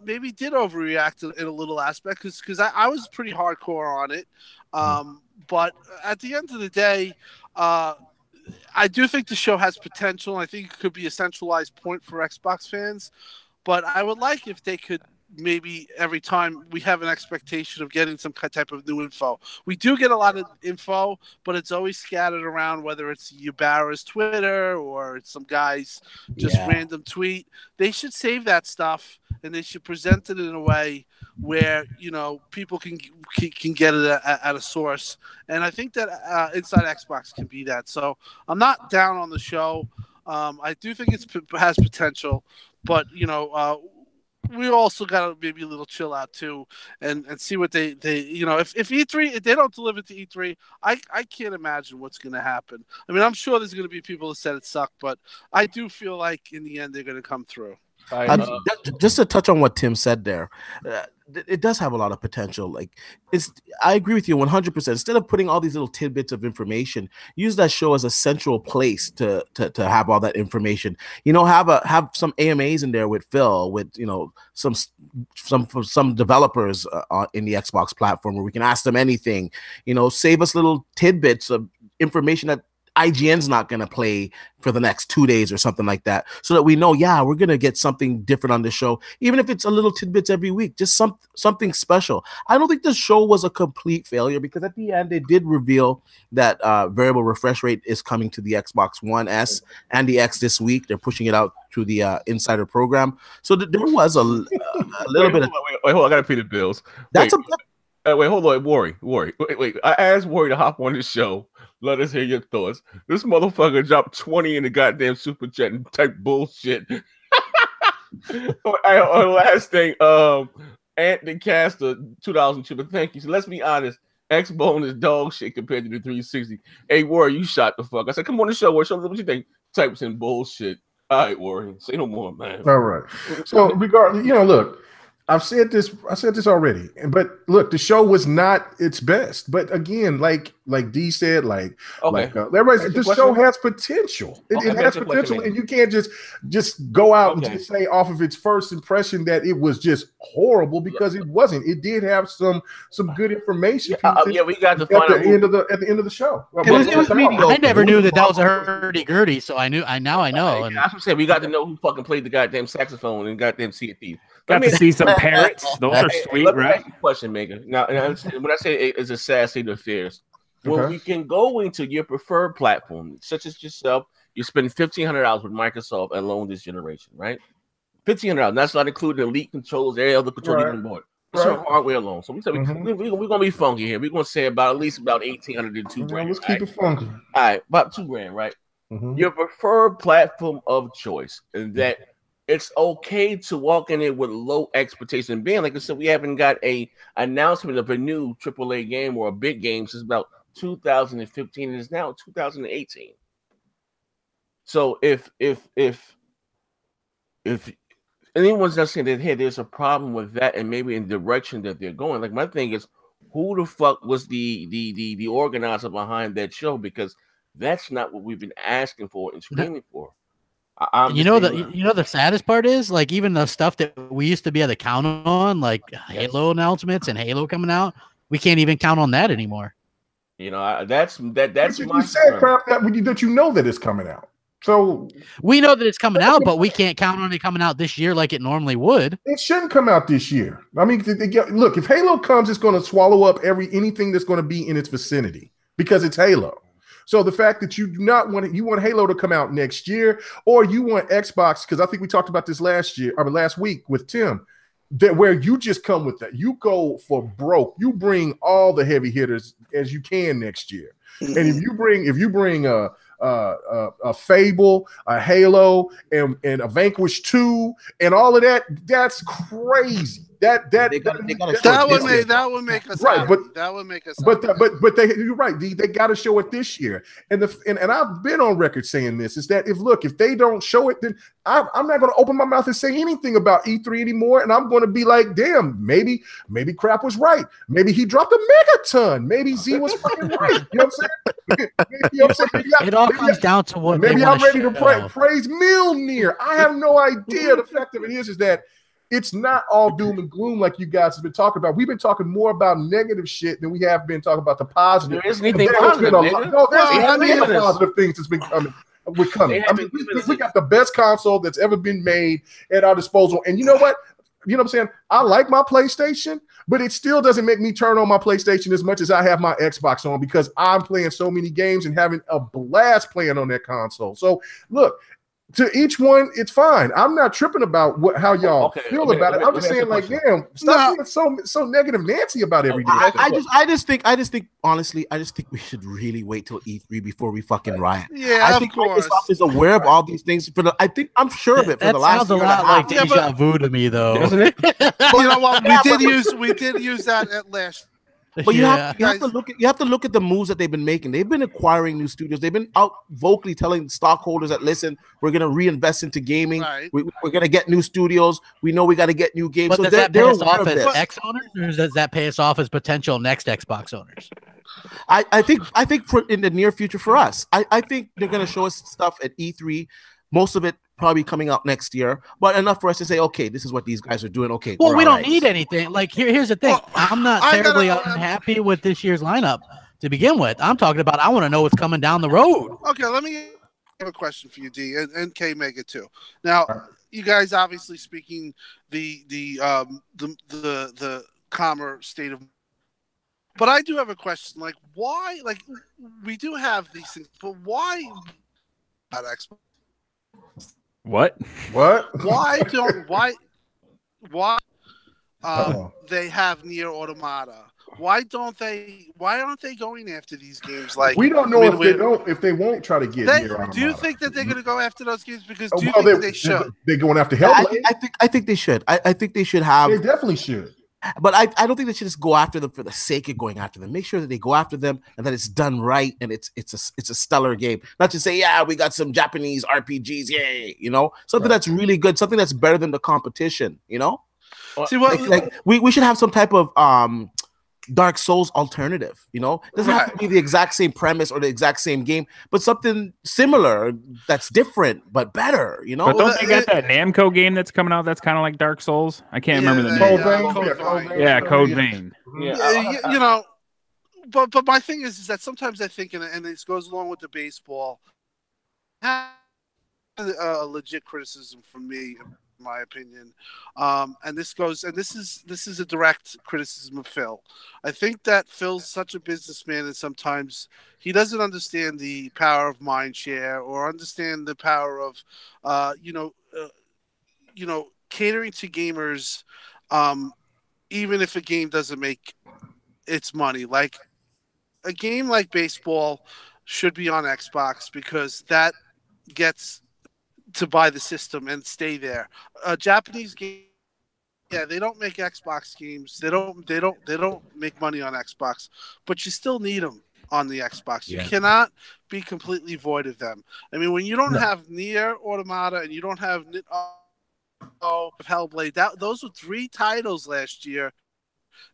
maybe did overreact in a little aspect because I was pretty hardcore on it. But at the end of the day, I do think the show has potential. I think it could be a centralized point for Xbox fans, but I would like if they could maybe every time we have an expectation of getting some type of new info. We do get a lot of info, but it's always scattered around, whether it's Ybarra's Twitter or it's some guy's just random tweet. They should save that stuff and they should present it in a way where people can get it at a source. And I think that Inside Xbox can be that. So I'm not down on the show. I do think it has potential, but we also got to maybe a little chill out too, and see what they you know, if E3, if they don't deliver to E3, I can't imagine what's going to happen. I mean, I'm sure there's going to be people that said it sucked, but I do feel like in the end they're going to come through.
Just to touch on what Tim said there, it does have a lot of potential. Like, I agree with you 100%. Instead of putting all these little tidbits of information, use that show as a central place to have all that information. You know, have some AMAs in there with Phil, with, you know, some developers in the Xbox platform where we can ask them anything. You know, save us little tidbits of information that IGN's not going to play for the next 2 days or something like that, so that we know, yeah, we're going to get something different on the show, even if it's a little tidbits every week, just something special. I don't think the show was a complete failure, because at the end they did reveal that variable refresh rate is coming to the Xbox One S and the X this week. They're pushing it out through the Insider program, so there was a little bit of
wait, hold on, I gotta pay the bills.
That's
Wait, hold on, Worry. Wait. I asked Worry to hop on the show. Let us hear your thoughts. This motherfucker dropped 20 in the goddamn super chat and type bullshit. Last thing, Anthony Caster, 2000 chip. Thank you. So let's be honest. X-Bone is dog shit compared to the 360. Hey, Worry, you shot the fuck. I said, come on the show, Worry. Show us what you think. Types in bullshit. All right, Worry. Say no more, man.
All right. So regardless, you know, look. I've said this already, but look, the show was not its best. But again, like D said, the show has potential. It has potential, and you can't just go out and just say off of its first impression that it was just horrible, because it wasn't. It did have some good information.
We got to
find at the end of the show.
I never knew that was a hurdy-gurdy, so I now I know.
And that's what I'm saying. We got to know who fucking played the goddamn saxophone and goddamn Sea of Thieves.
Got to see some parrots. Those are sweet, right?
Question, Maker. Now, when I say it's a sad state of affairs, when we can go into your preferred platform, such as yourself, you spend $1,500 with Microsoft alone this generation, right? $1,500. That's not including elite controls, every other control you can bought. It's your hardware alone. So we said we're gonna be funky here. We're gonna say at least about $1,800 to $2,000.
Let's keep it funky.
All right, about $2,000, right? Your preferred platform of choice, and that it's okay to walk in it with low expectation. Being like I said, we haven't got a announcement of a new AAA game or a big game since about 2015, and it's now 2018. So if anyone's not saying that, hey, there's a problem with that, and maybe in the direction that they're going, like, my thing is, who the fuck was the organizer behind that show? Because that's not what we've been asking for and screaming for.
The saddest part is, like, even the stuff that we used to be able to count on, like Halo announcements and Halo coming out, we can't even count on that anymore.
You know, that's
you said crap that you know that it's coming out. So
we know that it's coming out, but we can't count on it coming out this year like it normally would.
It shouldn't come out this year. I mean, look, if Halo comes, it's going to swallow up anything that's going to be in its vicinity, because it's Halo. So the fact that you do not want you want Halo to come out next year, or you want Xbox, because I think we talked about this last week with Tim, that where you just come with that, you go for broke, you bring all the heavy hitters as you can next year, and if you bring a Fable, a Halo, and a Vanquish 2, and all of that, that's crazy. That would make us
right,
happy.
But that would make us
but you're right. They got to show it this year, and I've been on record saying this, is that if they don't show it, then I'm not going to open my mouth and say anything about E3 anymore, and I'm going to be like, damn, maybe Crap was right. Maybe he dropped a megaton. Maybe Z was fucking right. You know what I'm saying?
It all comes down to what.
Maybe I'm ready to praise Mjolnir. I have no idea. The fact of it is that it's not all doom and gloom like you guys have been talking about. We've been talking more about negative shit than we have been talking about the positive.
There isn't anything positive.
There's positive things that's been coming. We're coming. I mean, we got the best console that's ever been made at our disposal. And you know what? You know what I'm saying? I like my PlayStation, but it still doesn't make me turn on my PlayStation as much as I have my Xbox on, because I'm playing so many games and having a blast playing on that console. So look, to each one, it's fine. I'm not tripping about how y'all feel about it. I'm just saying, like, damn, stop being so negative Nancy about everything.
I just think honestly, I just think we should really wait till E3 before we fucking riot.
Yeah,
I think Microsoft is aware of all these things. I'm sure of it for the last year.
That sounds a lot like deja vu to me, though.
Doesn't it?
You know what? We did use that at last.
But you have to look at the moves that they've been making. They've been acquiring new studios. They've been out vocally telling stockholders that, listen, we're going to reinvest into gaming.
Right.
We're going to get new studios. We know we got to get new games.
But
so
does that pay us off as X owners, or does that pay us off as potential next Xbox owners?
I think in the near future for us, I think they're going to show us stuff at E3. Most of it probably coming out next year, but enough for us to say, okay, this is what these guys are doing. Okay,
well, we don't need anything. Like here's the thing.
Well,
I'm not terribly unhappy with this year's lineup to begin with. I'm talking about I want to know what's coming down the road.
Okay, let me have a question for you, D, and K Mega too. Now, you guys obviously speaking the calmer state of. But I do have a question. Like, why? Like, we do have these things, but why? Not Xbox.
What?
Why they have Nier Automata? Why aren't they going after these games? Like,
we don't know if they won't try to get Nier Automata.
Do you think that they're going to go after those games? Because do you think they should?
They're going after Hellblade.
I think they should. I think they should have.
They definitely should.
But I don't think they should just go after them for the sake of going after them. Make sure that they go after them and that it's done right and it's a stellar game. Not to say, yeah, we got some Japanese RPGs, yay, something that's really good, something that's better than the competition,
See what
like we should have some type of Dark Souls alternative, doesn't have to be the exact same premise or the exact same game, but something similar that's different but better,
But don't they got that Namco game that's coming out that's kind of like Dark Souls? I can't remember the name. Code Vein.
Yeah, but my thing is that sometimes I think, and this goes along with the baseball, a legit criticism from me. My opinion, and this is a direct criticism of Phil. I think that Phil's such a businessman, and sometimes he doesn't understand the power of mind share or understand the power of, catering to gamers, even if a game doesn't make its money. Like a game like baseball should be on Xbox because that gets to buy the system and stay there. Japanese game, yeah, they don't make Xbox games. They don't make money on Xbox, but you still need them on the Xbox. You cannot be completely void of them. I mean, when you don't have Nier Automata and you don't have Hellblade, those were 3 titles last year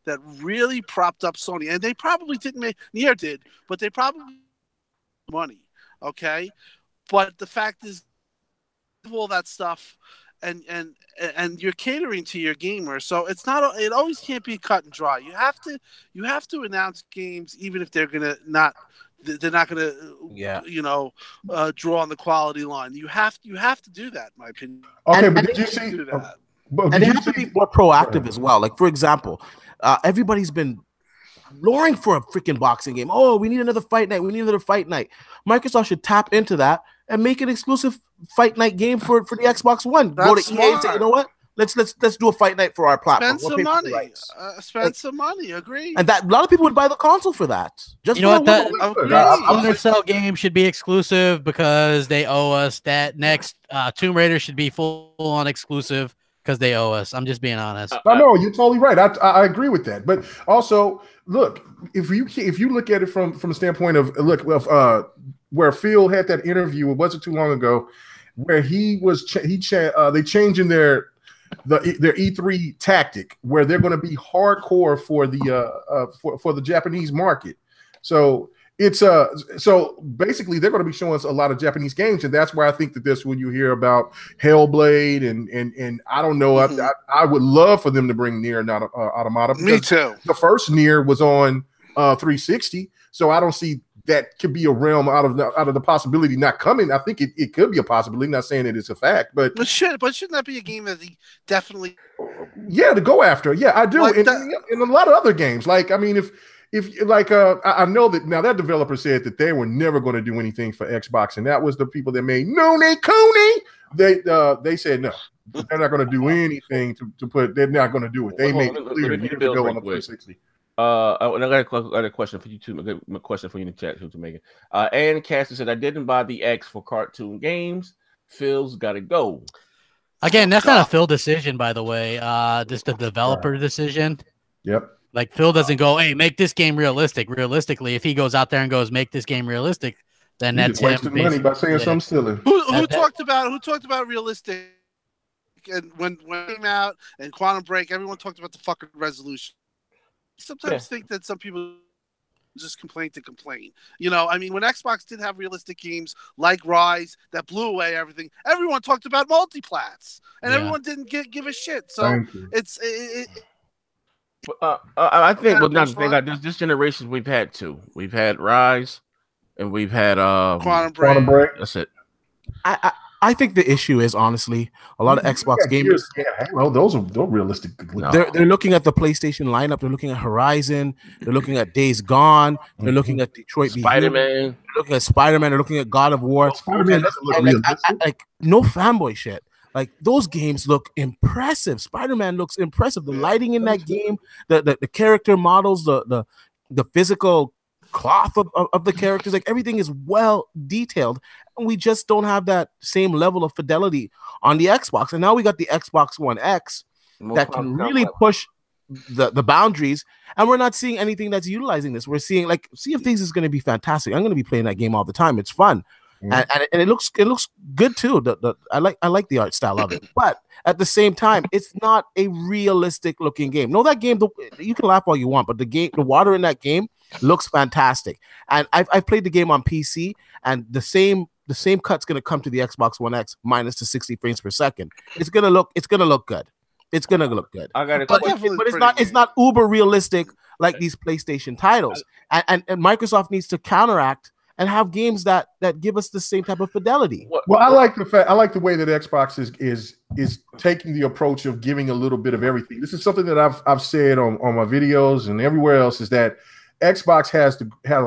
that really propped up Sony, and they probably didn't make Nier did, but they probably made money. Okay, but the fact is, all that stuff and you're catering to your gamer, so it always can't be cut and dry. You have to announce games even if they're not gonna draw on the quality line. You have to do that, in my opinion.
Okay, but did you see
that? And they have to be more proactive as well. Like, for example, everybody's been roaring for a freaking boxing game. Oh, we need another fight night. Microsoft should tap into that and make an exclusive fight night game for the Xbox One. Go to EA and say, you know what? Let's do a fight night for our platform.
Spend some money. Some money. Agree.
And that a lot of people would buy the console for that. Just
Splinter Cell game should be exclusive because they owe us. That next Tomb Raider should be full on exclusive because they owe us. I'm just being honest.
No, you're totally right. I agree with that. But also, look, if you look at it from the standpoint of where Phil had that interview, it wasn't too long ago, where they changing their E3 tactic, where they're going to be hardcore for the Japanese market. So it's so basically they're going to be showing us a lot of Japanese games, and that's why I think that this, when you hear about Hellblade and I don't know, I would love for them to bring Nier Automata.
Me too.
The first Nier was on 360, so I don't see that could be a realm out of the possibility not coming. I think it could be a possibility. Not saying that it's a fact, but
shouldn't that be a game that he definitely
to go after? Yeah, I do. And a lot of other games, like, I mean, if like I know that now that developer said that they were never going to do anything for Xbox, and that was the people that made Nune Kuni. They said no, they're not going to do anything to put. They're not going to do it. They made it clear years ago on the 360.
And I got a question for you too. A question for you in the chat too, to make it. And Cassie said, I didn't buy the X for cartoon games. Phil's got to go.
Again, that's not a Phil decision, by the way. Just a developer decision.
Yep.
Like Phil doesn't go, hey, make this game realistic. Realistically, if he goes out there and goes, make this game realistic, then that's him
wasting money by saying something silly.
Who talked about realistic? And when it came out and Quantum Break, everyone talked about the fucking resolution. Sometimes think that some people just complain to complain. You know, I mean, when Xbox did have realistic games like Rise that blew away everything, everyone talked about multiplats, and everyone didn't give a shit. So it's.
I think, well, not think this generation we've had two. We've had Rise, and we've had
Quantum Break.
That's it.
I think the issue is honestly a lot of Xbox gamers.
Well, those are realistic.
No. They're looking at the PlayStation lineup. They're looking at Horizon. They're looking at Days Gone. They're looking at Detroit.
Spider-Man.
They're looking at Spider-Man. They're looking at God of War.
Spider-Man doesn't look realistic.
Like no fanboy shit. Like those games look impressive. Spider-Man looks impressive. The lighting in that game, the character models, the physical cloth of the characters, like everything is well detailed, and we just don't have that same level of fidelity on the Xbox. And now we got the Xbox One X that can really push the boundaries, and we're not seeing anything that's utilizing this. We're seeing like Sea of Thieves is going to be fantastic. I'm going to be playing that game all the time. It's fun. And it looks good too. I like the art style of it, but at the same time, it's not a realistic looking game. No, that game, you can laugh all you want, but the water in that game looks fantastic. And I've played the game on PC, and the same cut's gonna come to the Xbox One X minus the 60 frames per second. It's gonna look good. It's gonna look good.
I got it,
but it's not uber realistic like these PlayStation titles. And Microsoft needs to counteract and have games that give us the same type of fidelity.
Well, I like the way that Xbox is taking the approach of giving a little bit of everything. This is something that I've said on my videos and everywhere else, is that Xbox has a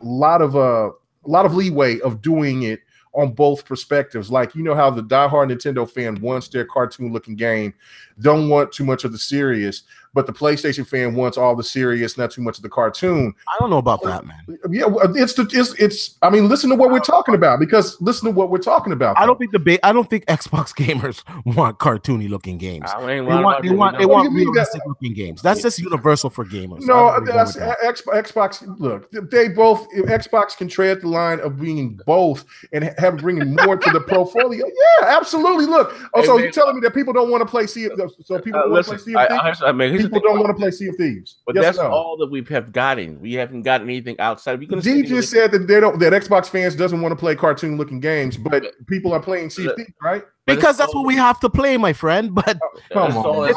lot of leeway of doing it on both perspectives. Like, you know how the diehard Nintendo fan wants their cartoon looking game, don't want too much of the serious, but the PlayStation fan wants all the serious, not too much of the cartoon.
I don't know about that, man.
Yeah, it's. I mean, listen to what we're talking about, because listen to what we're talking about.
I don't think Xbox gamers want cartoony looking games. They want realistic looking games. That's just universal for gamers.
No, that's Xbox. Look, Xbox can tread the line of being both and bringing more to the portfolio. Yeah, absolutely. Look, so you're telling me that people don't want to play Sea of Thieves? So people want to play Sea of Thieves? People don't want to play Sea of Thieves.
But that's all that we have gotten. We haven't gotten anything outside.
D just said that that Xbox fans doesn't want to play cartoon looking games, but people are playing Sea of Thieves, right?
Because that's what we have to play, my friend. But
come on,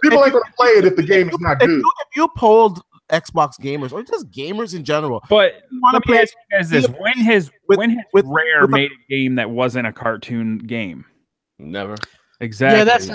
people ain't going to play it if the game is not good.
If you polled Xbox gamers or just gamers in general,
but want to play this, when has Rare made a game that wasn't a cartoon game?
Never.
Exactly.
Yeah, that's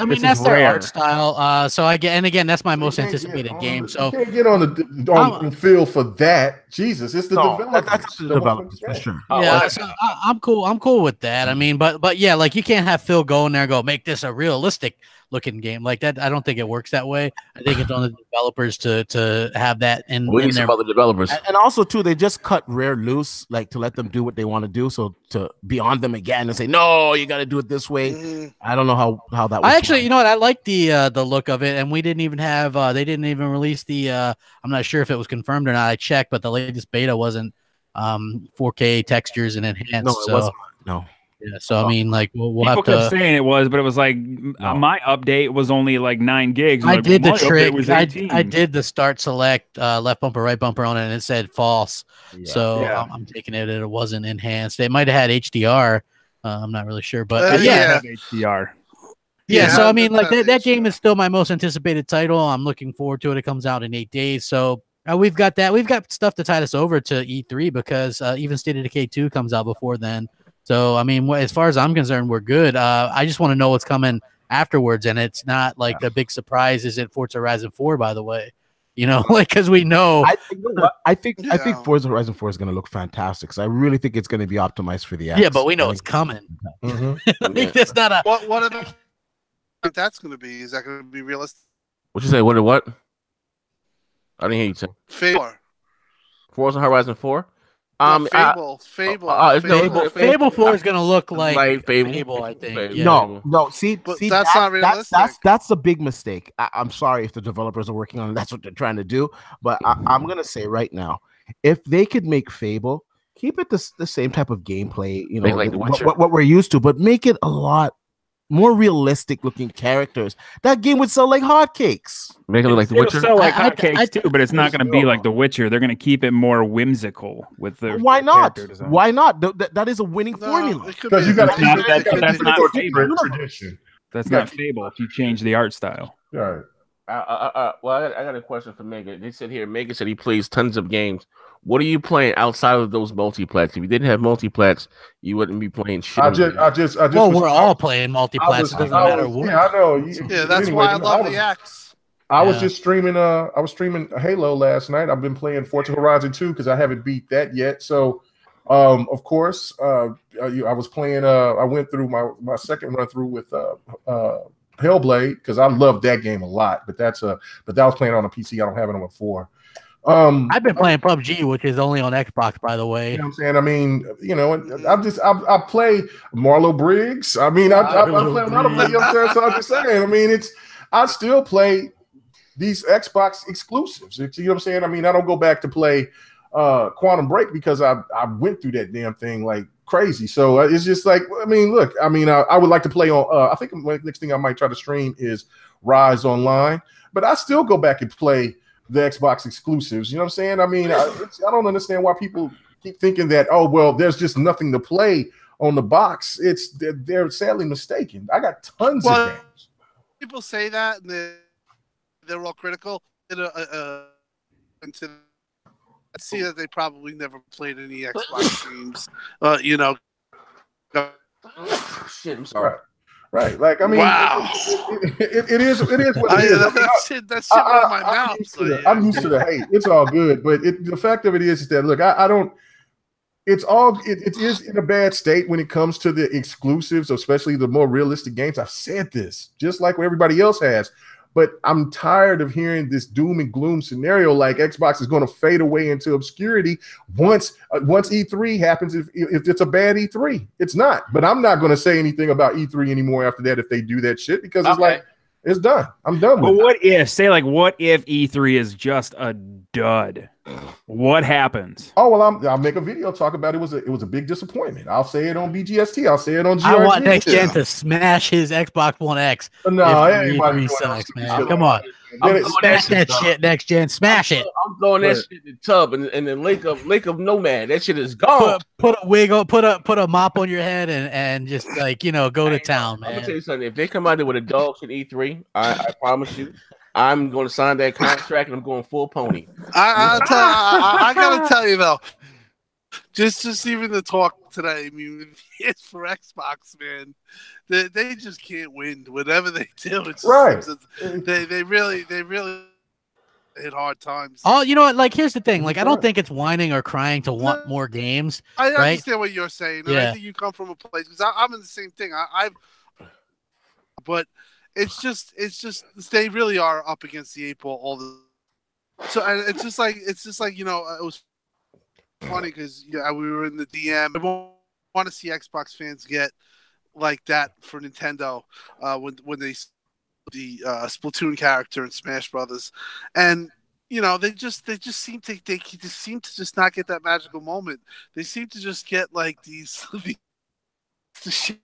their art style. So again, that's my most anticipated game. So
you can't get on the field for that. Jesus, it's the developers.
That's the developers for sure.
Yeah, so I'm cool. I'm cool with that. I mean, but yeah, like you can't have Phil go in there and go make this a realistic looking game like that. I don't think it works that way. I think it's on the developers to have that in
there. About the developers,
and also too, they just cut Rare loose, like to let them do what they want to do. So to be on them again and say, no, you got to do it this way. I don't know how that.
I actually, you know what? I like the look of it, and we didn't even have. They didn't even release the. I'm not sure if it was confirmed or not. I checked, but the latest beta wasn't 4K textures and enhanced.
No, it wasn't. No.
Yeah, so I mean, like we'll have to.
People kept saying it was, but it was like my update was only like 9 gigs.
I did the trick. I did the start select left bumper, right bumper on it, and it said false. Yeah. So I'm taking it that it wasn't enhanced. It might have had HDR. I'm not really sure, but yeah,
HDR.
Yeah, so I mean, like that game is still my most anticipated title. I'm looking forward to it. It comes out in 8 days, so we've got that. We've got stuff to tide us over to E3 because even State of Decay 2 comes out before then. So, I mean, as far as I'm concerned, we're good. I just want to know what's coming afterwards, and it's not like the big surprise isn't Forza Horizon 4, by the way. You know, like because we know.
I think
Yeah.
Forza Horizon 4 is going to look fantastic. Because I really think it's going to be optimized for the X.
Yeah, but we know it's coming. Like, that's not a.
What about that's going to be? Is that going to be realistic?
What you say? What? I didn't hear you say.
Fable.
Forza Horizon 4.
Fable.
Fable 4 is gonna look like
Fable.
Fable, I think.
Fable.
Yeah.
No. See,
that's not realistic.
That's a big mistake. I'm sorry if the developers are working on it. That's what they're trying to do. But I'm gonna say right now, if they could make Fable, keep it the same type of gameplay, you know,
like
what we're used to, but make it a lot more realistic looking characters. That game would sell like hotcakes.
Make it look like The Witcher.
It'll sell like hotcakes too, but it's not going to be like The Witcher. They're going to keep it more whimsical with the.
Why not?
character design.
Why not? That is a winning formula.
Because you got
That's not Fable.
tradition.
That's not Fable. If you change the art style.
All right.
Well, I got a question for Mega. They said here, Mega said he plays tons of games. What are you playing outside of those multiplats? If you didn't have multiplats, you wouldn't be playing shit.
I just.
Well, we're all playing multiplats. It doesn't matter what.
Yeah, I know.
Yeah, that's why I love the X.
I was just streaming. I was streaming Halo last night. I've been playing Forza Horizon 2 because I haven't beat that yet. So, of course, I was playing. I went through my second run through with Hellblade because I love that game a lot. But that was playing on a PC. I don't have it on a 4.
I've been playing PUBG, which is only on Xbox, by the way.
You know what I'm saying? I mean, you know, I play Marlo Briggs. I mean, I play a lot of video games. So I'm just saying. I mean, I still play these Xbox exclusives. You know what I'm saying? I mean, I don't go back to play Quantum Break because I went through that damn thing like crazy. So it's just like, I mean, look, I mean, I would like to play on. I think the next thing I might try to stream is Rise Online, but I still go back and play the Xbox exclusives. You know what I'm saying? I mean, I don't understand why people keep thinking that, oh, well, there's just nothing to play on the box. They're sadly mistaken. I got tons of games.
People say that, and they're all critical. I see that they probably never played any Xbox games. You know.
Shit, I'm sorry.
Right, like I mean,
wow.
It is what it is.
That shit out of my mouth.
I'm used to the hate. It's all good, but the fact of it is that look, I don't. It is in a bad state when it comes to the exclusives, especially the more realistic games. I've said this just like what everybody else has, but I'm tired of hearing this doom and gloom scenario like Xbox is going to fade away into obscurity once E3 happens. If it's a bad E3, it's not. But I'm not going to say anything about E3 anymore after that if they do that shit because it's like it's done. I'm done with it.
What if E3 is just a dud? What happens?
Oh well, I'll make a video talk about it. It was a big disappointment. I'll say it on BGST. I'll say it on GRG.
I want Next Gen to smash his Xbox One X.
No,
E3 sucks, man. Come on, smash that shit, Next Gen. Smash it.
I'm throwing that shit in the tub and the lake of Nomad. That shit is gone.
Put a wig on, put a mop on your head, and just like go to town, man.
I'm gonna tell you something. If they come out there with a dog shit E3, I promise you, I'm going to sign that contract and I'm going full pony.
I gotta tell you though, just even the talk today. I mean, it's for Xbox, man. They just can't win. Whatever they do, it's
right.
They really hit hard times.
Oh, you know what? Like, here's the thing. Like, I don't think it's whining or crying to want more games.
I
right?
understand what you're saying. And I think you come from a place because I'm in the same thing. But it's just they really are up against the 8 ball all the. So it's just like it was funny because we were in the DM. I want to see Xbox fans get like that for Nintendo when they the Splatoon character in Smash Brothers, and they just seem to just not get that magical moment. They seem to just get like these shit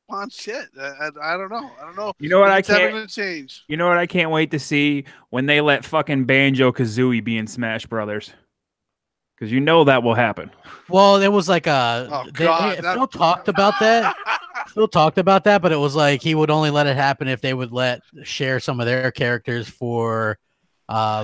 on shit. I don't know.
You know what I can't
gonna change.
You know what I can't wait to see when they let fucking Banjo-Kazooie be in Smash Brothers. Because that will happen.
Well, there was like Phil talked about that. Phil talked about that, but it was like he would only let it happen if they would share some of their characters for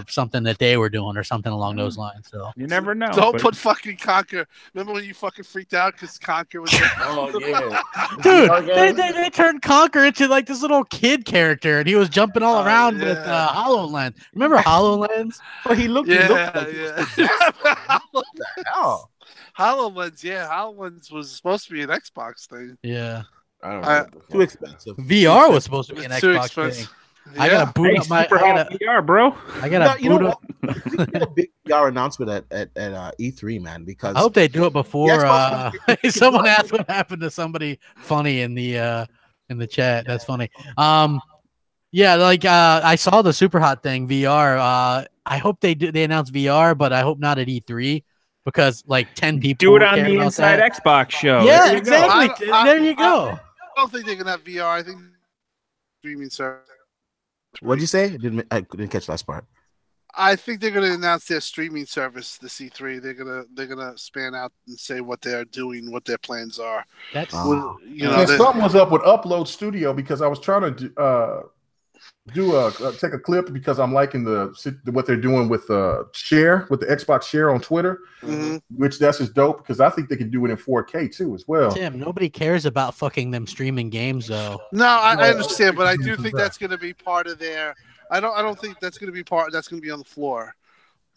something that they were doing or something along those lines. So
You never know.
Don't
but-
put fucking Conquer. Remember when you fucking freaked out because Conquer was there?
Oh yeah,
dude, they turned Conquer into like this little kid character, and he was jumping all around with
yeah.
HoloLens. Remember HoloLens?
But he looked
Yeah,
like he was
yeah.
possessed. What the hell?
HoloLens, yeah, HoloLens was supposed to be an Xbox thing.
Yeah,
I don't
I-
know.
Too expensive.
VR was supposed to be an
It's too
Xbox
expensive.
thing. I gotta boot
Hey,
up my.
super hot VR, bro.
I gotta
You
boot
know
up.
what? We did a big VR announcement at E3, man, because
I hope they do it before.
Xbox One-
Someone asked what happened to somebody funny in the chat. That's funny. Yeah, like I saw the super hot thing VR. I hope they announce VR, but I hope not at E3 because like 10 people
Do it on
care
the
about
Inside
that.
Xbox show.
Yeah,
There you go.
exactly. There you go.
I don't think they're gonna have VR. I think streaming service.
What'd you say? I didn't catch the last part.
I think they're gonna announce their streaming service, the C3. They're gonna span out and say what they're doing, what their plans are.
That's
Well, you know,
And
they-
something was up with Upload Studio because I was trying to take a clip because I'm liking what they're doing with Share with the Xbox Share on Twitter,
Mhm.
which that's just dope because I think they can do it in 4K too as well.
Tim. Nobody cares about fucking them streaming games though.
No, I
No,
understand, but I do
it's
think
that.
that's going to be part of their. I don't think that's going to be part. That's going to be on the floor.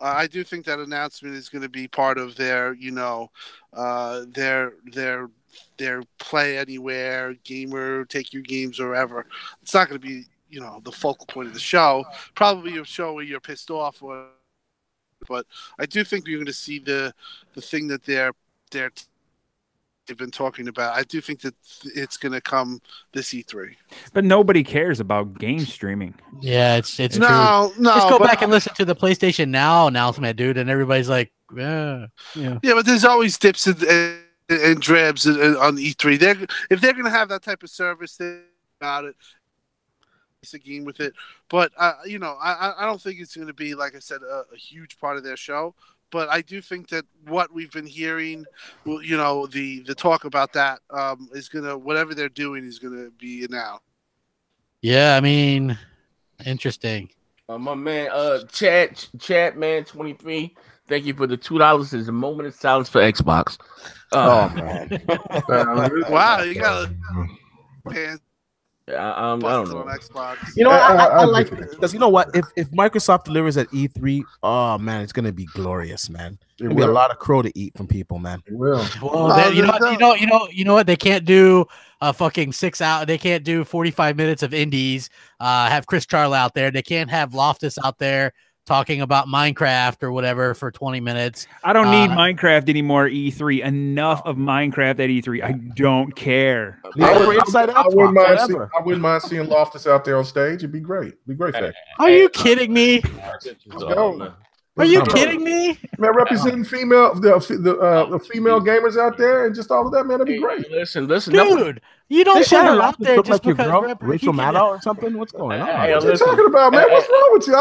I do think that announcement is going to be part of their, their play anywhere, gamer, take your games wherever. It's not going to be, the focal point of the show. Probably a show where you're pissed off, but I do think you're going to see the thing that they've been talking about. I do think that it's going to come this E3.
But nobody cares about game streaming.
Yeah, it's true.
No,
Just go
but-
back and listen to the PlayStation Now announcement, dude, and everybody's like, yeah.
Yeah, but there's always dips and drabs on E3. If they're going to have that type of service, they're about it. It's a game with it, but I don't think it's going to be, like I said, a huge part of their show. But I do think that what we've been hearing, the talk about that is gonna, whatever they're doing is gonna be announced.
Yeah, I mean, interesting.
My man, Chad man 23. Thank you for the $2. There's a moment of silence for Xbox.
Man.
Wow, you got a
I don't
busted
know.
on Xbox.
You know, I
I
like
think-
it because you know what? If Microsoft delivers at E3, oh man, it's gonna be glorious, man. There'll be a lot of crow to eat from people, man.
Well,
Well, you know what? They can't do a fucking 6 hour. They can't do 45 minutes of indies. Have Chris Charles out there. They can't have Loftus out there talking about Minecraft or whatever for 20 minutes.
I don't need Minecraft anymore. E3. Enough of Minecraft at E3. I don't care.
Leave it for Inside
I wouldn't
Xbox,
mind.
whatever.
I wouldn't mind seeing Loftus out there on stage. It'd be great. Be great. Fact.
Are you kidding me?
Let's go.
Are you kidding me?
Man, representing the female gamers out there and just all of that, man, that'd be great.
Listen.
Dude, you don't put her out there
look
just
like your
because
girl, Rachel Maddow or something. What's going on?
Hey,
What you
listen.
talking about, man? What's wrong with you?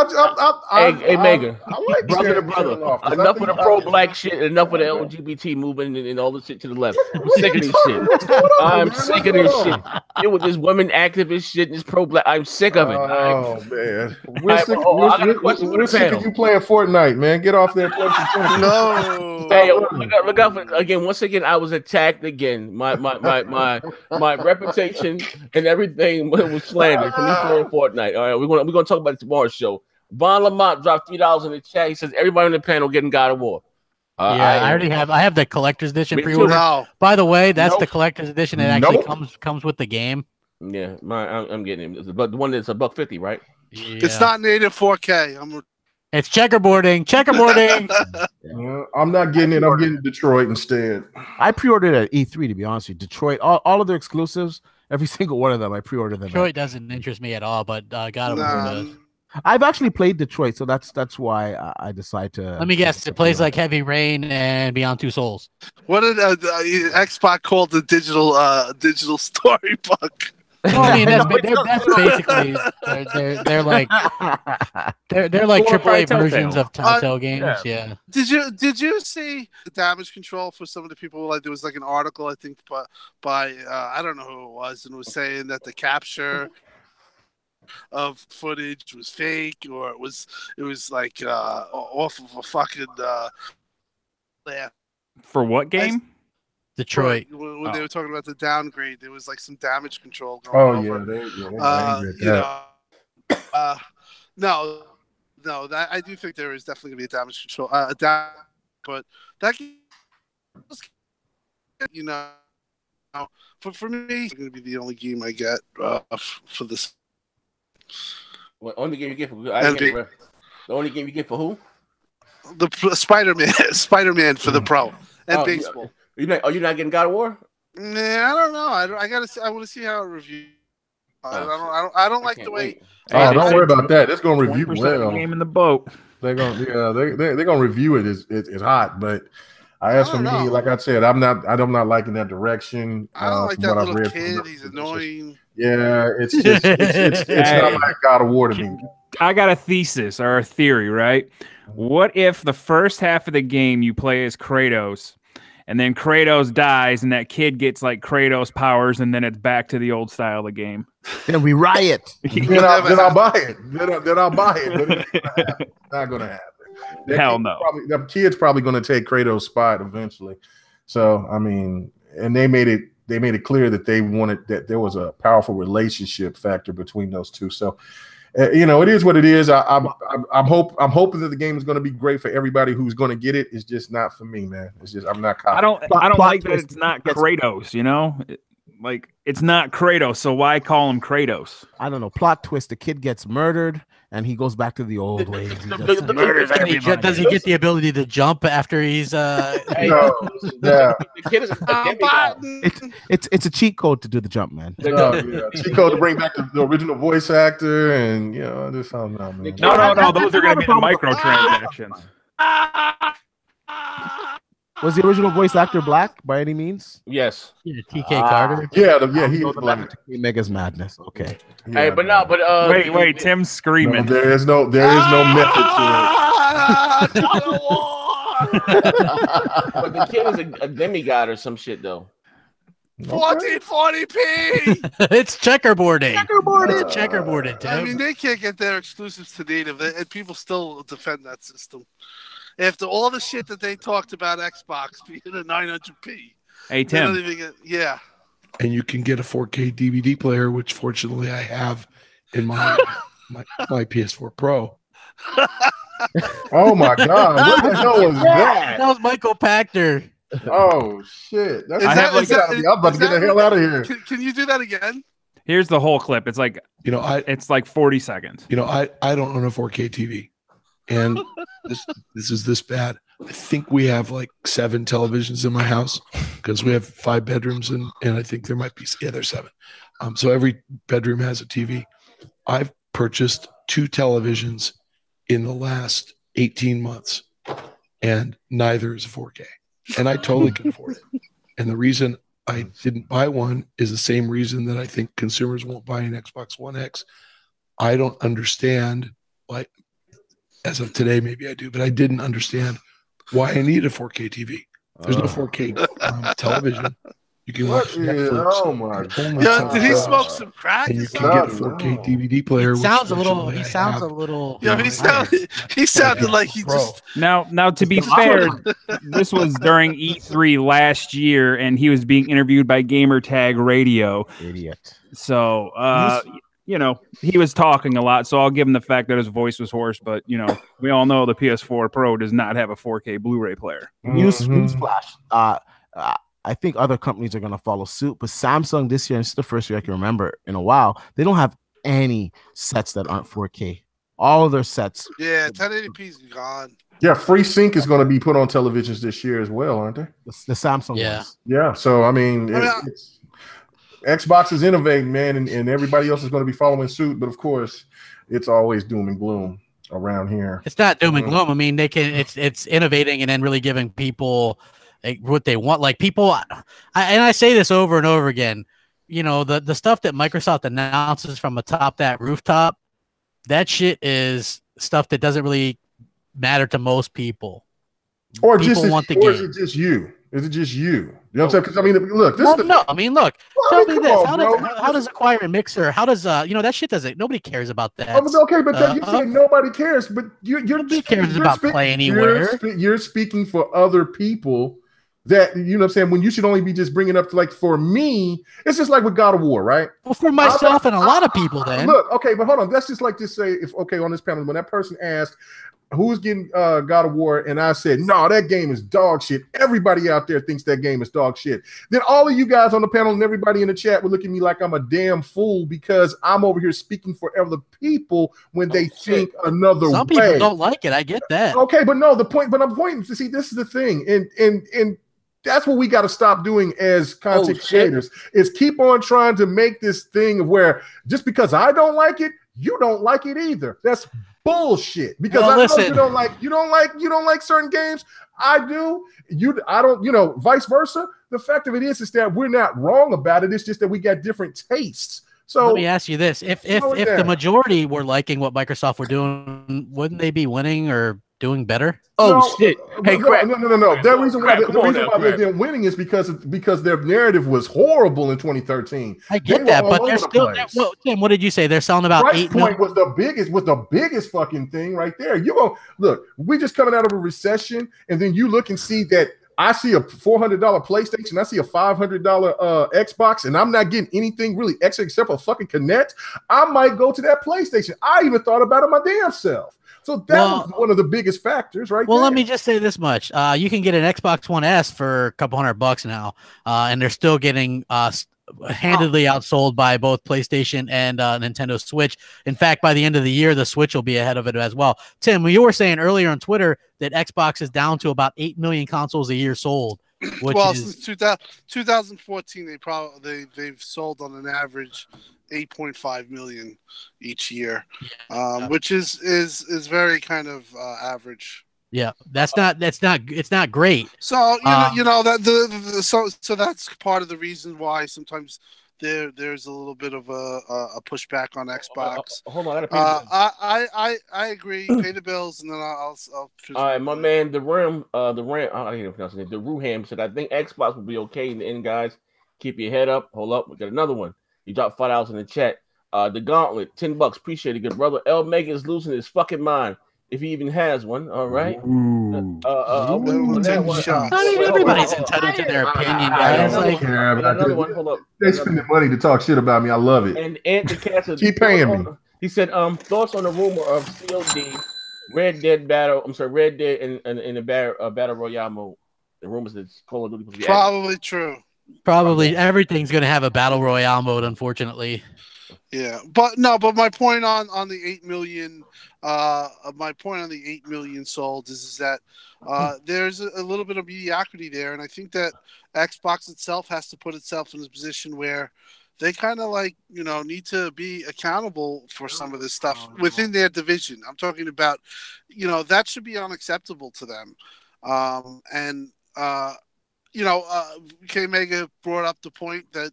Hey, Megan.
I like
Brother to
Sharon
brother.
Loftus.
Enough
I
of the
think-
pro-black shit. Enough of the LGBT movement and all the shit to the left. I'm sick of this shit.
What's going on,
I'm
man?
sick of
What's
this
going
shit. Deal with this women activist shit and this pro-black. I'm sick of it.
Oh man,
I
we're sick,
got a question for the
we're sick of
panel.
you playing Fortnite, man. Get off there and play some tennis.
No.
Hey, look out for, again. Once again, I was attacked again. My reputation and everything was slandered from me playing Fortnite. All right, we're gonna talk about it tomorrow's show. Von Lamont dropped $3 in the chat. He says everybody on the panel getting God of War.
I already have. I have the collector's edition
Me too.
pre-order.
No.
By the way, that's
Nope.
the collector's edition. It actually
Nope.
comes with the game.
Yeah, I'm getting it. But the one that's $150, right?
It's not native 4K.
It's checkerboarding.
Yeah, I'm not getting it. I'm getting Detroit instead.
I pre-ordered at E3 to be honest with you. Detroit, all of their exclusives, every single one of them, I pre-ordered them.
Detroit doesn't interest me at all, but God of War does.
I've actually played Detroit, so that's why I decide to.
Let me guess. It plays like Heavy Rain and Beyond Two Souls.
What did Xbox call the digital storybook?
Well, I mean, that's basically they're like AAA versions of Telltale games. Yeah.
Did you see the damage control for some of the people? Like there was like an article I think by I don't know who it was, and it was saying that the capture of footage was fake, or it was like off of a fucking
For what game?
Detroit.
When they were talking about the downgrade, there was like some damage control going
Oh
over.
yeah, they
You know, no, I do think there is definitely gonna be a damage control, but that game, you know, for me, it's gonna be the only game I get for this.
What only game you get for? The only game you get for who?
The Spider-Man for the Pro and baseball.
Are you not getting God of War?
Nah, I don't know. I want to see how it reviews. I don't like the way.
Oh, don't worry about that. It's gonna review well.
Game in the boat.
They're gonna review it. It's hot, but as for me, like I said, I'm not liking that direction.
I don't like that little kid. He's annoying.
Yeah, it's not like God of War to me.
I got a thesis or a theory, right? What if the first half of the game you play as Kratos, and then Kratos dies, and that kid gets like Kratos powers, and then it's back to the old style of the game?
Then we riot.
Then I'll buy it. Then I'll buy it. But it's not gonna happen.
Hell no.
The kid's probably gonna take Kratos' spot eventually. So I mean, and they made it clear that they wanted that there was a powerful relationship factor between those two. So. It is what it is. I'm hoping that the game is going to be great for everybody who's going to get it. It's just not for me, man. It's just I'm not.
I don't like that it's not Kratos. Like it's not Kratos. So why call him Kratos?
I don't know. Plot twist: the kid gets murdered, and he goes back to the old ways.
Murders everybody. Does he get the ability to jump after he's?
No,
The kid is a demigod.
It's a cheat code to do the jump, man.
Cheat code to bring back the original voice actor, and this sounds man.
No. Those are going to be the microtransactions.
Was the original voice actor black by any means?
Yes.
Yeah, TK Carter.
He was black.
Mega's madness. Okay.
Hey,
Wait, Tim's screaming.
No, there is no method to it.
But the kid is a demigod or some shit though.
1440p.
It's checkerboarding. It's checkerboarding, Tim.
I mean, they can't get their exclusives to native, and people still defend that system. After all the shit that they talked about Xbox being a 900p.
Hey, Tim.
Yeah.
And you can get a 4K DVD player, which fortunately I have in my PS4 Pro.
Oh my God! What the hell was that?
That was Michael Pachter.
Oh shit! I'm about to get the hell out of here.
Can you do that again?
Here's the whole clip. It's like it's like 40 seconds.
I don't own a 4K TV, and this is this bad. I think we have like 7 televisions in my house because we have 5 bedrooms, and I think there might be there's 7. So every bedroom has a TV. I've purchased 2 televisions in the last 18 months, and neither is a 4K. And I totally can afford it. And the reason I didn't buy one is the same reason that I think consumers won't buy an Xbox One X. I don't understand why, as of today, maybe I do, but I didn't understand why I need a 4K TV. There's no 4K television. You can watch Netflix.
Oh my God!
Yeah, did he smoke some crack?
And you can get a 4K DVD player.
He sounds a little.
Yeah, he sounded like he just.
Now, to be fair, this was during E3 last year, and he was being interviewed by Gamertag Radio.
Idiot.
So, he was talking a lot. So I'll give him the fact that his voice was hoarse. But we all know the PS4 Pro does not have a 4K Blu-ray player.
Newsflash. I think other companies are going to follow suit, but Samsung this year, and this is the first year I can remember in a while, they don't have any sets that aren't 4K. All of their sets.
Yeah, 1080p is gone.
Yeah, FreeSync is going to be put on televisions this year as well, aren't they?
The Samsung ones.
Yeah, so I mean, Xbox is innovating, man, and everybody else is going to be following suit, but of course, it's always doom and gloom around here.
It's not doom and gloom. I mean, it's innovating and then really giving people what they want. Like people, I say this over and over again, the stuff that Microsoft announces from atop that rooftop, that shit is stuff that doesn't really matter to most people.
Or
people
is
want the game.
Is it just you? Is it just you? You know what I'm saying? Because I mean, look, this
Well,
is
no, I mean, look.
Well,
Tell
I mean,
me
come
this:
on,
how does acquiring Mixer? How does that shit doesn't? Nobody cares about that.
okay, but you saying nobody cares, but
nobody cares about Play Anywhere.
You're speaking for other people. That, you know what I'm saying, when you should only be just bringing up to, like, for me, it's just like with God of War, right?
Well, for myself and a lot of people, then.
Look, okay, but hold on. That's just like to say, if on this panel, when that person asked who's getting God of War, and I said, no, that game is dog shit. Everybody out there thinks that game is dog shit. Then all of you guys on the panel and everybody in the chat would look at me like I'm a damn fool because I'm over here speaking for other people when they think another way.
Some people don't like it. I get that.
Okay, but no, I'm pointing to see, this is the thing. And that's what we got to stop doing as content creators, is keep on trying to make this thing of where just because I don't like it, you don't like it either. That's bullshit. Because I know you don't like certain games. I do. I don't, vice versa. The fact of it is that we're not wrong about it. It's just that we got different tastes. So
let me ask you this. If the majority were liking what Microsoft were doing, wouldn't they be winning or doing better?
Shit! Hey, Crack.
No. The reason why they're winning is because their narrative was horrible in 2013.
I get that, but they're still. Well, Tim, what did you say? They're selling about 8 million.
Was the biggest fucking thing right there. You go look. We just coming out of a recession, and then you look and see that. I see a $400 PlayStation. I see a $500 Xbox, and I'm not getting anything really extra except for fucking Kinect. I might go to that PlayStation. I even thought about it my damn self. So that was one of the biggest factors, right?
Well, let me just say this much: you can get an Xbox One S for a couple $100 now, and they're still getting handedly outsold by both PlayStation and Nintendo Switch. In fact, by the end of the year, the Switch will be ahead of it as well. Tim, you were saying earlier on Twitter that Xbox is down to about 8 million consoles a year sold.
Since 2014, they've sold on an average 8.5 million each year, which is very kind of average.
Yeah, it's not great.
So so that's part of the reason why sometimes there's a little bit of a pushback on Xbox.
Hold on, I
agree. Pay the bills, and then I'll
all right, my man, the Ruham said, I think Xbox will be okay in the end, guys. Keep your head up. Hold up, we got another one. You dropped $5 in the chat. The Gauntlet, $10. Appreciate it, good brother. L Mega is losing his fucking mind. If he even has one, all right.
Everybody's entitled to their opinion, guys.
Another one. Hold up.
They spending money to talk shit about me. I love it.
And the Cancer.
Keep paying me.
He said, thoughts on the rumor of COD, Red Dead in the battle royale mode. The rumors that Call of Duty was
probably true.
Probably everything's going to have a battle royale mode, unfortunately.
Yeah, but my point on the 8 million, sold is that there's a little bit of mediocrity there, and I think that Xbox itself has to put itself in a position where they kind of need to be accountable for some of this stuff within their division. I'm talking about, that should be unacceptable to them, K Mega brought up the point that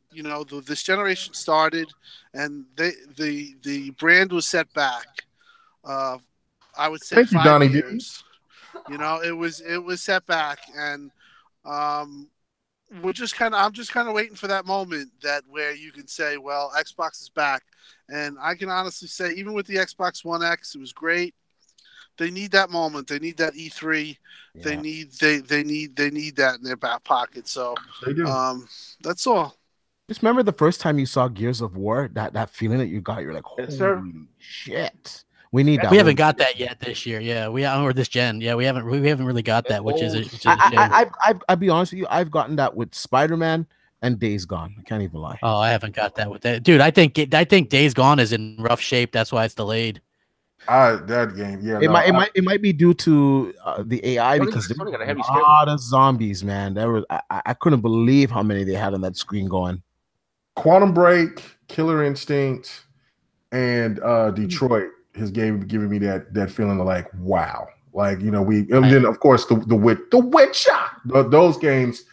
this generation started and the brand was set back. I would say 5 years. It was set back, and I'm just kind of waiting for that moment where you can say, well, Xbox is back, and I can honestly say, even with the Xbox One X, it was great. They need that moment. They need that E3. Yeah. They need that in their back pocket. So
they do.
That's all.
Just remember the first time you saw Gears of War, that feeling that you got, you're like, holy shit. We need that.
We haven't got that yet this year. Yeah, or this gen. Yeah, we haven't really got that, which is a shame.
I'll be honest with you. I've gotten that with Spider-Man and Days Gone. I can't even lie.
Oh, I haven't got that with that, dude. I think Days Gone is in rough shape. That's why it's delayed.
That game, yeah.
It might be due to the AI because there's a lot of zombies, man. I couldn't believe how many they had on that screen going.
Quantum Break, Killer Instinct, and Detroit has given me that feeling of like, wow. Like, then of course the Witcher. Those games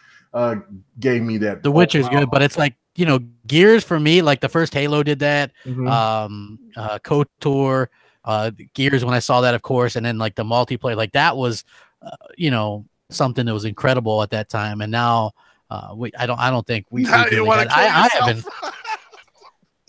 gave me that.
The Witcher's good, but it's like, Gears for me, like the first Halo did that. KOTOR. Gears when I saw that, of course, and then like the multiplayer, like that was, something that was incredible at that time, and now I don't think we
Now
really
you want to
had,
kill yourself.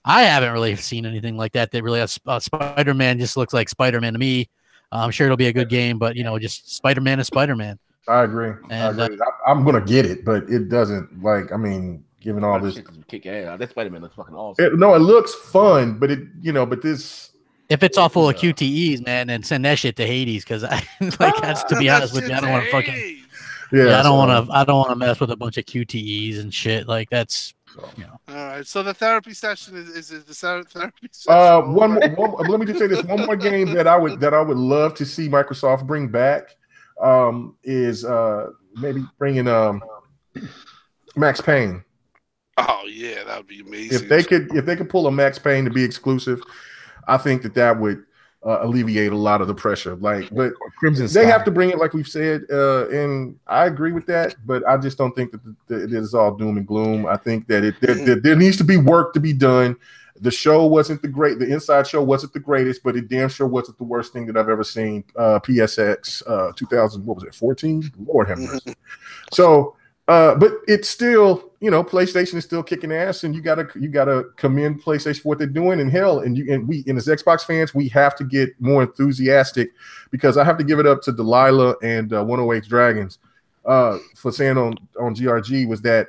I haven't really seen anything like that really has Spider-Man just looks like Spider-Man to me. I'm sure it'll be a good game, but just Spider-Man is Spider-Man.
I agree.
And,
I agree. I'm gonna get it, but it doesn't given all this.
Kick ass. That Spider-Man looks fucking awesome.
No, it looks fun, but but this.
If it's all full of QTEs, man, then send that shit to Hades, because to be honest with you, I don't want to fucking. Yeah, I don't want to mess with a bunch of QTEs and shit. Like that's.
All right. So the therapy session is the therapy session.
One more. Let me just say this: one more game that I would love to see Microsoft bring back is maybe bringing Max Payne.
Oh yeah, that would be amazing.
If they could pull a Max Payne to be exclusive, I think that would alleviate a lot of the pressure. But
Crimson
they have to bring it, like we've said, and I agree with that. But I just don't think that it is all doom and gloom. I think that there needs to be work to be done. The show wasn't the inside show wasn't the greatest, but it damn sure wasn't the worst thing that I've ever seen. PSX 2014. Lord have mercy. So. But it's still, PlayStation is still kicking ass, and you gotta commend PlayStation for what they're doing. And hell, we as Xbox fans, we have to get more enthusiastic, because I have to give it up to Delilah and 108 Dragons for saying on GRG was that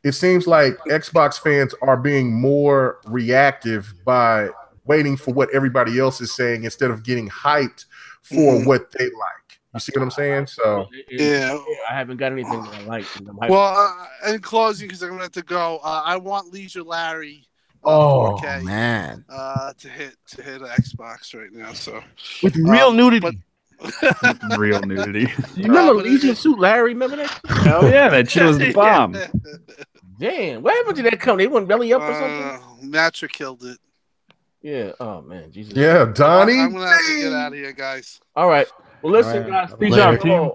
it seems like Xbox fans are being more reactive by waiting for what everybody else is saying instead of getting hyped for what they like. You see what I'm saying? So
yeah,
I haven't got anything that I like.
Well, in closing, because I'm gonna have to go. I want Leisure Larry.
4K, man,
to hit an Xbox right now. So
with real nudity.
Real nudity.
You remember Legion Suit Larry? Remember that?
Oh yeah, that shit was the bomb.
Damn, what happened to that company? They went belly up or something?
Matra killed it.
Yeah. Oh man, Jesus.
Yeah, Donnie.
I'm gonna have to get out of here, guys.
All right. Well, listen, guys.
Peace out, team.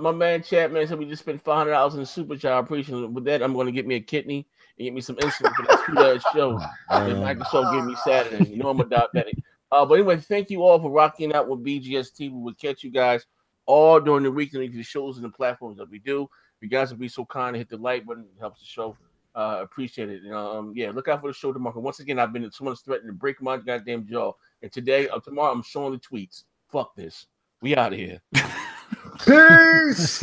My man Chapman said we just spent $500 in the super chat. I appreciate it. With that, I'm going to get me a kidney and get me some insulin for that sweet show that Microsoft gave me Saturday. You know I'm a diabetic. But anyway, thank you all for rocking out with BGST. We will catch you guys all during the week and the shows and the platforms that we do. If you guys would be so kind to hit the like button, it helps the show. Appreciate it. Yeah, look out for the show tomorrow. Once again, I've been someone's threatening to break my goddamn jaw. And tomorrow, I'm showing the tweets. Fuck this. We out of here.
Peace.